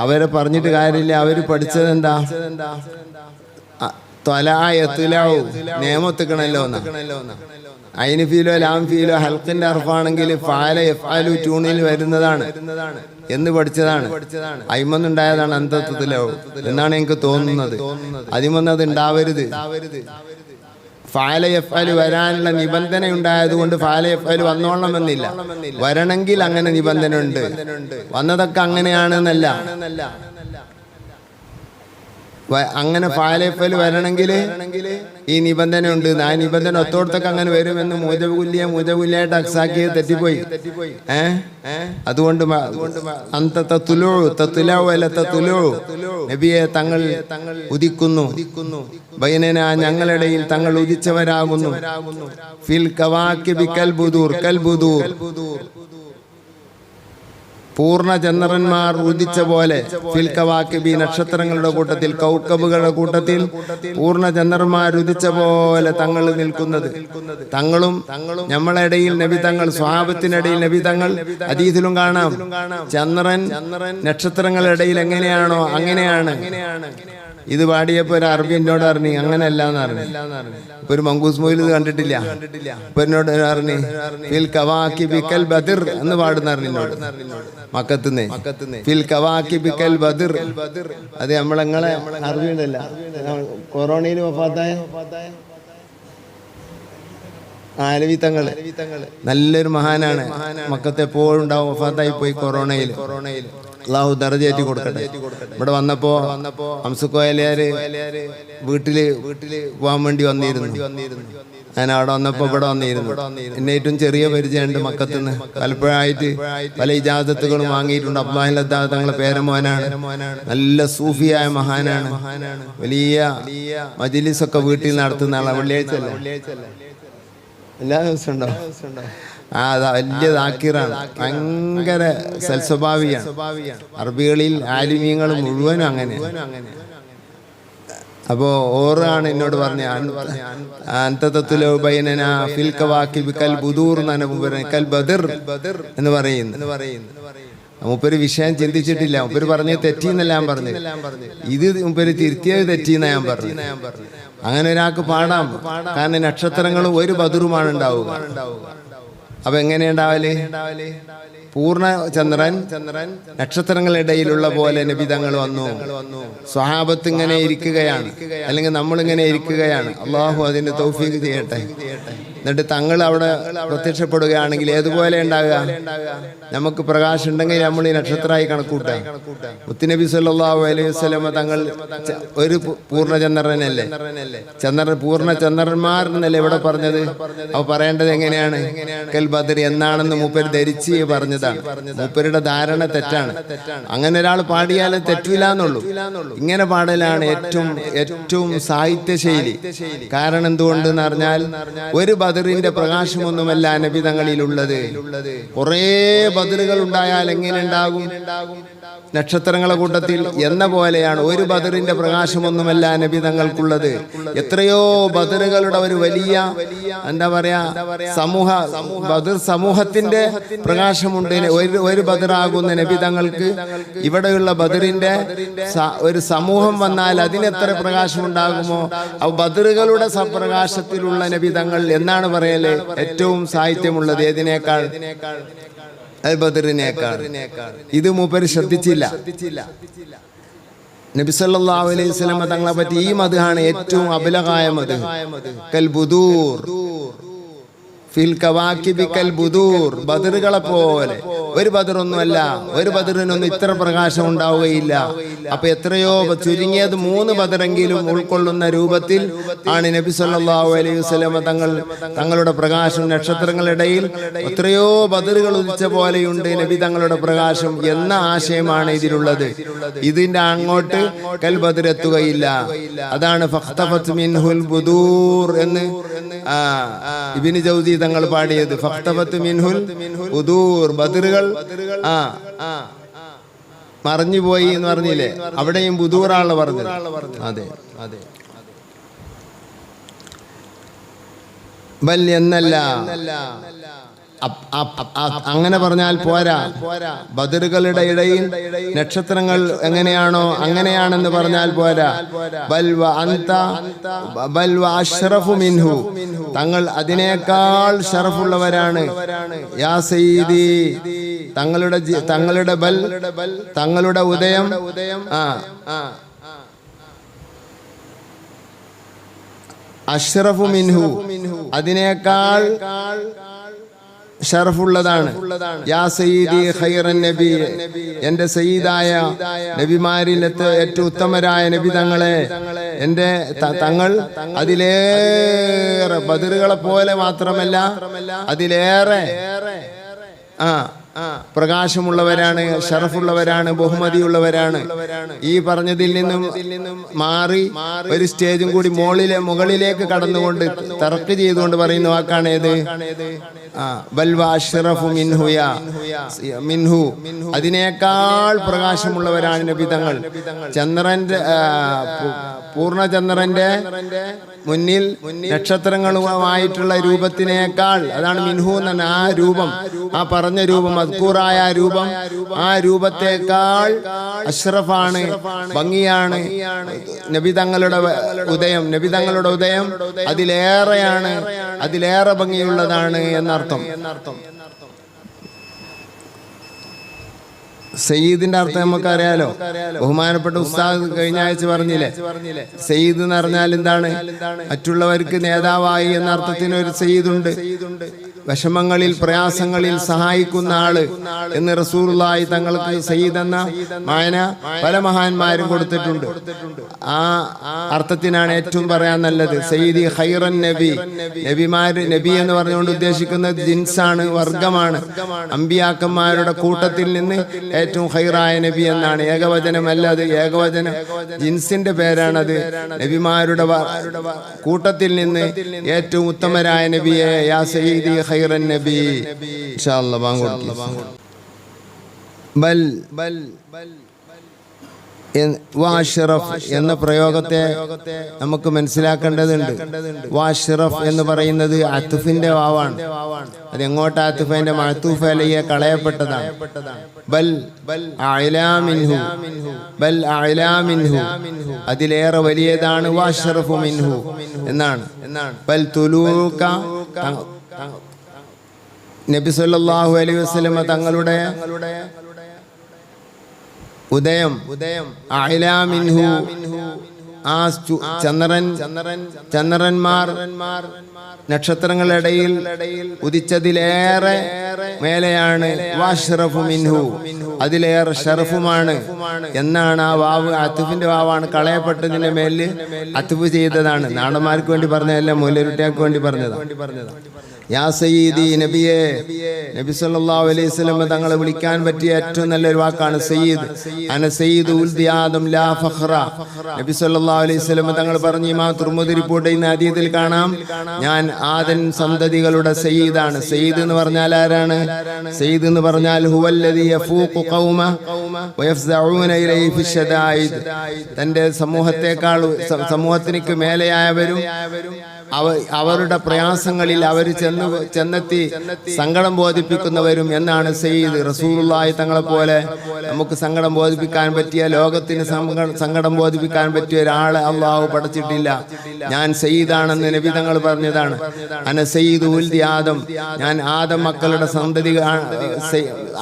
Speaker 1: അവരെ പറഞ്ഞിട്ട് കാര്യമില്ല. അവര് പഠിച്ചത് എന്താ? നിയമത്തിക്കണല്ലോ എന്നാ. അയിന് ഫീലോ ലാം ഫീലോ ഹൽക്കിന്റെ അർഫാണെങ്കിൽ ഫാല എഫ്ആലു ട്യൂണിൽ വരുന്നതാണ് എന്ന് പഠിച്ചതാണ്. അയിമൊന്നുണ്ടായതാണ് അന്തത്വത്തിലോ എന്നാണ് എനിക്ക് തോന്നുന്നത്. അതിമൊന്നും അത് ഉണ്ടാവരുത്. ഫാല എഫ്ആലു വരാനുള്ള നിബന്ധന ഉണ്ടായതുകൊണ്ട് ഫാല എഫ്ആലു വന്നോളണമെന്നില്ല. വരണമെങ്കിൽ അങ്ങനെ നിബന്ധന ഉണ്ട്. വന്നതൊക്കെ അങ്ങനെയാണെന്നല്ല. അങ്ങനെ ഫാലഫൽ വരണമെങ്കിൽ ഈ നിബന്ധന ഉണ്ട്. ആ നിബന്ധന ഒത്തോടത്തൊക്കെ അങ്ങനെ വരുമെന്ന് മൂജകുല്യായിട്ട് അക്സാക്കിയത് തെറ്റിപ്പോയി. അതുകൊണ്ട് നബിയെ തങ്ങൾ ഉദിക്കുന്നു. ബൈനന ഞങ്ങളിടയിൽ തങ്ങൾ ഉദിച്ചവരാകുന്നു. ഫിൽ കവാകിബി കൽബുദൂർ കൽബുദൂർ പൂർണ്ണ ചന്ദ്രന്മാർ ഉദിച്ച പോലെ. ഫിൽ കവാകിബി നക്ഷത്രങ്ങളുടെ കൂട്ടത്തിൽ കൗക്കബുകളുടെ കൂട്ടത്തിൽ പൂർണ്ണ ചന്ദ്രന്മാർ ഉദിച്ച പോലെ തങ്ങൾ നിൽക്കുന്നത്. തങ്ങളും നമ്മളെടയിൽ നബി തങ്ങൾ, സ്വഹാബത്തിനിടയിൽ നബി തങ്ങൾ. ഹദീസിലും കാണാം ചന്ദ്രൻ നക്ഷത്രങ്ങളുടെ ഇടയിൽ എങ്ങനെയാണോ അങ്ങനെയാണ്. ഇത് പാടിയപ്പോ ഒരു അറബി എന്നോട് പറഞ്ഞു അങ്ങനെയല്ല എന്ന് പറഞ്ഞു. ഇപ്പൊ ഒരു മങ്കൂസ് മൊയിൽ ഇത് കണ്ടിട്ടില്ല. ഇപ്പൊ എന്നോട് പറഞ്ഞു ഫിൽ കവാകിബി കൽ ബദർ എന്ന് പാടുന്ന എന്നോട് മക്കത്തുനിന്ന്. ഫിൽ കവാകിബി കൽ ബദർ. അത് നമ്മളെങ്ങളെ അറബി ഉണ്ടല്ല, കൊറോണയിൽ വഫാത്തായ ആലവി തങ്ങള് നല്ലൊരു മഹാനാണ്. മക്കത്ത് എപ്പോഴും ഉണ്ടാവും. വഫാത്തായി പോയി കൊറോണയിൽ. അള്ളാഹു ദർജയേറ്റി കൊടുക്കട്ടെ. ഇവിടെ വന്നപ്പോ ഹംസുക്കോയലിയാര് വീട്ടില് പോകാൻ വേണ്ടി വന്നിരുന്നു. ഞാൻ അവിടെ വന്നപ്പോ ഇവിടെ വന്നിരുന്നു. എന്നെ ഏറ്റവും ചെറിയ പരിചയമുണ്ട് മക്കത്തുനിന്ന്. പലപ്പോഴായിട്ട് പല ഇജാസത്തുകളും വാങ്ങിയിട്ടുണ്ട്. അബ്ദുൽ തങ്ങളെ പേരമോനാണ്. നല്ല സൂഫിയായ മഹാനാണ്. വലിയ മജ്‌ലിസൊക്കെ വീട്ടിൽ നടത്തുന്ന ആളാണ്. വെള്ളിയാഴ്ച എല്ലാ ദിവസവും ഉണ്ടാവും. വലിയ ദാക്കിറാണ്. ഭയങ്കര സൽസ്വഭാവിയാണ്. അറബികളിൽ ആലിമീങ്ങൾ മുഴുവനും അങ്ങനെ. അപ്പോ ഓറാണ് എന്നോട് പറഞ്ഞ ഫിൽ കവാകിബി കൽ ബുദൂർ കൽ ബദർ എന്ന് പറയുന്നു. മുപ്പര് വിഷയം ചിന്തിച്ചിട്ടില്ല. മുപ്പര് പറഞ്ഞത് തെറ്റിന്നല്ല ഞാൻ പറഞ്ഞു. ഇത് മുപ്പര് തിരുത്തിയത് തെറ്റിയെന്നാ ഞാൻ പറഞ്ഞു. അങ്ങനെ ഒരാൾക്ക് പാടാം. കാരണം നക്ഷത്രങ്ങളും ഒരു ബദറുമാണ് ഉണ്ടാവുക. അപ്പൊ എങ്ങനെയുണ്ടാവല്? പൂർണ്ണ ചന്ദ്രൻ നക്ഷത്രങ്ങളിടയിലുള്ള പോലെ നബി തങ്ങൾ വന്നു. സ്വഹാബത്ത് ഇങ്ങനെ ഇരിക്കുകയാണ്, അല്ലെങ്കിൽ നമ്മളിങ്ങനെ ഇരിക്കുകയാണ്. അള്ളാഹു അതിന്റെ തൗഫീഖ് ചെയ്യട്ടെ. എന്നിട്ട് തങ്ങൾ അവിടെ പ്രത്യക്ഷപ്പെടുകയാണെങ്കിൽ ഏതുപോലെ ഉണ്ടാകുക? നമുക്ക് പ്രകാശം ഉണ്ടെങ്കിൽ നമ്മൾ ഈ നക്ഷത്രമായി കണക്കൂട്ടാം. മുത്തുനബി സല്ലല്ലാഹു അലൈഹി വസല്ലമ തങ്ങൾ ഒരു പൂർണ്ണചന്ദ്രനല്ലേ? പൂർണ്ണ ചന്ദ്രന്മാർ എന്നല്ലേ ഇവിടെ പറഞ്ഞത്? അപ്പൊ പറയേണ്ടത് എങ്ങനെയാണ്? കൽ ബദർ എന്നാണെന്ന് മൂപ്പര് ധരിച്ച് പറഞ്ഞതാണ്. മൂപ്പരുടെ ധാരണ തെറ്റാണ്. അങ്ങനെ ഒരാൾ പാടിയാൽ തെറ്റില്ല എന്നുള്ളൂ. ഇങ്ങനെ പാടലാണ് ഏറ്റവും സാഹിത്യ ശൈലി. കാരണം എന്തുകൊണ്ടെന്ന് പറഞ്ഞാൽ ഒരു ബദറിന്റെ പ്രകാശമൊന്നുമല്ല നബി തങ്ങളിലുള്ളത്. കുറേ ബദറുകൾ ഉണ്ടായാൽ എങ്ങനെ ഉണ്ടാകും? നക്ഷത്രങ്ങളെ കൂട്ടത്തിൽ എന്ന പോലെയാണ്. ഒരു ബദറിന്റെ പ്രകാശമൊന്നുമല്ല നബി തങ്ങൾക്കുള്ളത്. എത്രയോ ബദറുകളുടെ ഒരു വലിയ എന്താ പറയാ ബദർ സമൂഹത്തിന്റെ പ്രകാശമുണ്ട്. ഒരു ബദറാകുന്ന നബി തങ്ങൾക്ക് ഇവിടെയുള്ള ബദറിന്റെ ഒരു സമൂഹം വന്നാൽ അതിനെത്ര പ്രകാശമുണ്ടാകുമോ? ബദറുകളുടെ പ്രകാശത്തിലുള്ള നബി തങ്ങൾ എന്നാണ് പറയല് ഏറ്റവും സാഹിത്യമുള്ളത്. ഏതിനേക്കാൾ? ബദറിനേക്കാൾ. ഇത് മൂപ്പര് ശ്രദ്ധിച്ചില്ല. നബി സല്ലല്ലാഹു അലൈഹി വസല്ലം തങ്ങളെ പറ്റി ഈ മദ്ഹാണ് ഏറ്റവും അബലഗായ മദ്ഹ്. കൽ ബുദൂർ ഫിൽ കവാകിബി കൽ ബുദൂർ. ബദറുകളെ പോലെ. ഒരു ബദറൊന്നുമല്ല, ഒരു ബദറിനൊന്നും ഇത്ര പ്രകാശം ഉണ്ടാവുകയില്ല. അപ്പൊ എത്രയോ ചുരുങ്ങിയത് 3 ബദറെങ്കിലും ഉൾക്കൊള്ളുന്ന രൂപത്തിൽ ആണ് നബി സല്ലല്ലാഹു അലൈഹി വസല്ലം തങ്ങളുടെ പ്രകാശം. നക്ഷത്രങ്ങളിടയിൽ എത്രയോ ബദറുകൾ ഉദിച്ച പോലെയുണ്ട് നബി തങ്ങളുടെ പ്രകാശം എന്ന ആശയമാണ് ഇതിലുള്ളത്. ഇതിന്റെ അങ്ങോട്ട് കൽ ബദർ എത്തുകയില്ല. അതാണ് ഫഖ്തഫത് മിൻഹുൽ ബുദൂർ എന്ന് ഇബ്നു ജൗസി തങ്ങൾ പാടിയത്. ഫഖ്തഫത് മിൻഹുൽ ബുദൂർ. ബദറുകൾ മറിഞ്ഞുപോയി എന്ന് പറഞ്ഞില്ലേ? അവിടെയും ബുദൂറാണ് പറഞ്ഞത്. അതെ അതെ. ബൽ എന്നല്ല, അങ്ങനെ പറഞ്ഞാൽ പോരാ. ബദറുകളുടെ ഇടയിൽ നക്ഷത്രങ്ങൾ എങ്ങനെയാണോ അങ്ങനെയാണെന്ന് പറഞ്ഞാൽ പോരാ. ബൽ വ അഷ്റഫു മിൻഹു. തങ്ങൾ അതിനേക്കാൾ ഷറഫുള്ളവരാണ്. യാ സയ്യിദി. തങ്ങളുടെ ഉദയം അഷ്റഫു മിൻഹു, അതിനേക്കാൾ ഷറഫുള്ളതാണ്. യാ സയ്യിദി ഖൈറൻ നബി. എന്റെ സയ്യിദായ നബിമാരിൽ ഏറ്റവും ഉത്തമരായ നബി തങ്ങളെ, എന്റെ തങ്ങൾ അതിലേറെ ബദറുകളെ പോലെ മാത്രമല്ല അതിലേറെ പ്രകാശമുള്ളവരാണ്, ഷറഫുള്ളവരാണ്, ബഹുമതിയുള്ളവരാണ്. ഈ പറഞ്ഞതിൽ നിന്നും മാറി ഒരു സ്റ്റേജും കൂടി മുകളിലേക്ക് കടന്നുകൊണ്ട് തറക്ക് ചെയ്തുകൊണ്ട് പറയുന്ന വാക്കാണ് ഏത്? മിൻഹു. അതിനേക്കാൾ പ്രകാശമുള്ളവരാണ് നബി തങ്ങൾ. ചന്ദ്രന്റെ പൂർണ്ണചന്ദ്രന്റെ മുന്നിൽ നക്ഷത്രങ്ങളുമായിട്ടുള്ള രൂപത്തിനേക്കാൾ, അതാണ് മിൻഹു എന്ന ആ രൂപം, ആ പറഞ്ഞ രൂപം, മദ്കൂറായ രൂപം, ആ രൂപത്തെക്കാൾ അഷ്റഫാണ്, ഭംഗിയാണ് നബി തങ്ങളുടെ ഉദയം. നബി തങ്ങളുടെ ഉദയം അതിലേറെയാണ്, അതിലേറെ ഭംഗിയുള്ളതാണ് എന്നർത്ഥം. സയ്യിദിന്റെ അർത്ഥം നമുക്കറിയാലോ. ബഹുമാനപ്പെട്ട ഉസ്താദ് കഴിഞ്ഞ ആഴ്ച പറഞ്ഞില്ലേ, സയ്യിദ് എന്ന് പറഞ്ഞാൽ എന്താണ്? മറ്റുള്ളവർക്ക് നേതാവായി എന്ന അർത്ഥത്തിന് ഒരു സയ്യിദുണ്ട്. വിഷമങ്ങളിൽ പ്രയാസങ്ങളിൽ സഹായിക്കുന്ന ആള് എന്ന് റസൂലുള്ളാഹി തങ്ങൾക്ക് സയ്യിദ് എന്ന മായന പല മഹാന്മാരും കൊടുത്തിട്ടുണ്ട്. ആ അർത്ഥത്തിനാണ് ഏറ്റവും പറയാൻ നല്ലത്. സയ്യിദി ഖൈറൻ നബി. നബിമാര്, നബി എന്ന് പറഞ്ഞുകൊണ്ട് ഉദ്ദേശിക്കുന്നത് ജിൻസാണ്, വർഗമാണ്. അമ്പിയാക്കന്മാരുടെ കൂട്ടത്തിൽ നിന്ന് ഏറ്റവും ഖൈറായ നബി എന്നാണ്. ഏകവചനമല്ല, അത് ഏകവചനം ജിൻസിന്റെ പേരാണത്. നബിമാരുടെ കൂട്ടത്തിൽ നിന്ന് ഏറ്റവും ഉത്തമരായ നബിയെ യാ സയ്യിദി ഖൈറൻ നബി. ഇൻഷാ അല്ലാഹ് ബാങ്കുടുക്കി. ബൽ വാഷിറഫ് എന്ന പ്രയോഗത്തെ നമുക്ക് മനസ്സിലാക്കേണ്ടതുണ്ട്. വാഷിറഫ് എന്ന് പറയുന്നത് അത്ഫിന്റെ വാവാണ്. അത് എങ്ങോട്ട് അത്ഫിന്റെ മഅ്തൂഫ് അലൈഹി കളയപ്പെട്ടതാണ്. ബൽ അഅ്ലാ മിൻഹു. ബൽ അഅ്ലാ മിൻഹു. അതിലേറെ വലിയതാണ് വാഷിറഫു മിൻഹു എന്നാണ്. ബൽ തുലൂക. നബി സല്ലല്ലാഹു അലൈഹി വസല്ലം തങ്ങളുടെ ഉദയം അഅ്ലാ മിൻഹു. ആ ചന്ദ്രന്മാർ നക്ഷത്രങ്ങളിടയിൽ ഉദിച്ചതിലേറെ മേലെയാണ്. വാഷ്റഫു മിൻഹു. അതിലേറെ ഷറഫുമാണ് എന്നാണ്. ആ വാവ് അത്ഫിന്റെ വാവാണ്, കളയപ്പെട്ടതിന്റെ മേലിൽ അത്ഫ് ചെയ്തതാണ്. നാടന്മാർക്ക് വേണ്ടി പറഞ്ഞതല്ല, മുല്ലരുട്ടിയാർക്ക് വേണ്ടി പറഞ്ഞതാണ്. യാ സയ്യിദി നബിയെ. നബി സല്ലല്ലാഹു അലൈഹി വസല്ലം തങ്ങളെ വിളിക്കാൻ പറ്റിയ ഏറ്റവും നല്ലൊരു വാക്കാണ് സയ്യിദ്. അന സയ്യിദു ഉൽദി ആദം ലാ ഫഖ്റ. നബി സല്ലല്ലാഹു അലൈഹി വസല്ലം തങ്ങൾ പറഞ്ഞു, ഇമാം തുർമുദി റിപ്പോർട്ട് ചെയ്യുന്ന ഹദീസിൽ കാണാം, ഞാൻ ആദൻ സന്തതികളുടെ സയ്യിദാണ്. സയ്യിദ് എന്ന് പറഞ്ഞാൽ ആരാണ്? ആരാണ്? സയ്യിദ് എന്ന് പറഞ്ഞാൽ ഹുവല്ലദി യഫൂഖു ഖൗമ വയഫ്സഊന ഇലൈഹി ഫിശ്ശദായിദ്. തന്റെ സമൂഹത്തിനു മേലെയായവരും അവരുടെ പ്രയാസങ്ങളിൽ അവർ ചെന്നെത്തി സങ്കടം ബോധിപ്പിക്കുന്നവരും എന്നാണ് സയ്യിദ്. റസൂലുള്ളാഹി തങ്ങളെ പോലെ നമുക്ക് സങ്കടം ബോധിപ്പിക്കാൻ പറ്റിയ, ലോകത്തിന് സങ്കടം ബോധിപ്പിക്കാൻ പറ്റിയ ഒരാളെ അള്ളാഹു പഠിച്ചിട്ടില്ല. ഞാൻ സയ്യിദാണെന്ന് നബി തങ്ങൾ പറഞ്ഞതാണ്. അന സയ്യിദു ഉൽദി ആദം, ഞാൻ ആദം മക്കളുടെ സന്തതി,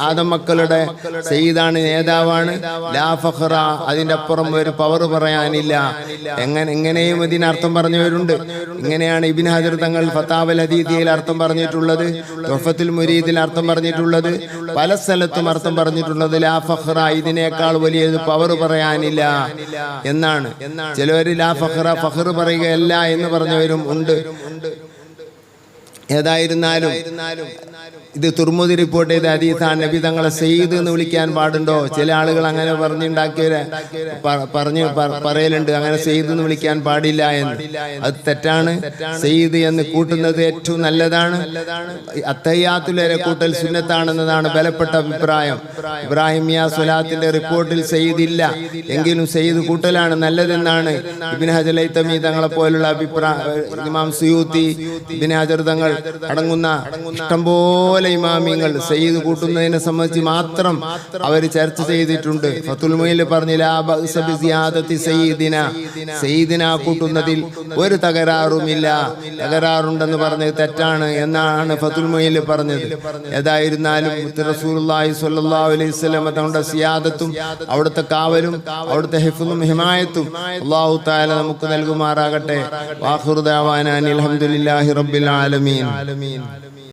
Speaker 1: ആദം മക്കളുടെ സയ്യിദാണ്, നേതാവാണ്. ലാ ഫഖറ, അതിൻ്റെ അപ്പുറം ഒരു പവർ പറയാനില്ല. എങ്ങനെയും ഇതിനർത്ഥം പറഞ്ഞവരുണ്ട്. ഇങ്ങനെയാണ് ഇബ്നു ഹജർ തങ്ങൾ ഫതാവൽ ഹദീദിയയിൽ അർത്ഥം പറഞ്ഞിട്ടുള്ളത്, തുഹ്ഫത്തുൽ മുരീദിൽ അർത്ഥം പറഞ്ഞിട്ടുള്ളത്, പല സ്ഥലത്തും അർത്ഥം പറഞ്ഞിട്ടുള്ളത് ലാ ഫഖറ, ഇതിനേക്കാൾ വലിയൊരു പവർ പറയാനില്ല എന്നാണ്. ചിലവർ ലാ ഫഖറ, ഫഖർ പറയുകയല്ല എന്ന് പറഞ്ഞവരും ഉണ്ട്. ഏതായിരുന്നാലും ഇത് തുർമുദി റിപ്പോർട്ട് ചെയ്ത ഹദീസാണ്. നബി തങ്ങളെ സയ്യിദ് എന്ന് വിളിക്കാൻ പാടുണ്ടോ? ചില ആളുകൾ അങ്ങനെ പറയലുണ്ട്, അങ്ങനെ സയ്യിദ് എന്ന് വിളിക്കാൻ പാടില്ല എന്ന്. അത് തെറ്റാണ്. സയ്യിദ് എന്ന് കൂട്ടുന്നത് ഏറ്റവും നല്ലതാണ്. അത്തഹിയ്യാത്തുൽ വരെ കൂട്ടൽ സുന്നത്താണെന്നതാണ് ബലപ്പെട്ട അഭിപ്രായം. ഇബ്രാഹിമിയ സ്വലാത്തിന്റെ റിപ്പോർട്ടിൽ സയ്യിദ് ഇല്ല, എങ്കിലും സയ്യിദ് കൂട്ടലാണ് നല്ലതെന്നാണ് ഇബ്നു ഹജർ ഹൈതമി തങ്ങളെ പോലുള്ള ഇമാം സുയൂത്തി, ഇബ്നു ഹജർ തങ്ങൾ അടങ്ങുന്ന ഇഷ്ടംപോലെ ഇമാമിങ്ങൾ സയ്യിദ് കൂട്ടുന്നതിനെ സംബന്ധിച്ച് മാത്രം അവർ ചർച്ച ചെയ്തിട്ടുണ്ട്. ഫത്തുൽ മുഈനിൽ പറഞ്ഞില്ല സയ്യിദിന കൂട്ടുന്നതിൽ ഒരു തകരാറുമില്ല. തകരാറുണ്ടെന്ന് പറഞ്ഞത് തെറ്റാണ് എന്നാണ് ഫത്തുൽ മുഈനിൽ പറഞ്ഞത്. ഏതായിരുന്നാലും റസൂലുള്ളാഹി സ്വല്ലല്ലാഹു അലൈഹി വസല്ലം തങ്ങളുടെ സിയാദത്തും അവിടുത്തെ കാവലും അവിടുത്തെ ഹിഫ്ളും ഹിമായത്തും അല്ലാഹു തആല നമുക്ക് നൽകുമാറാകട്ടെ. വാഖിറു ദഅവാനാ അൽഹംദുലില്ലാഹി റബ്ബിൽ ആലമീൻ.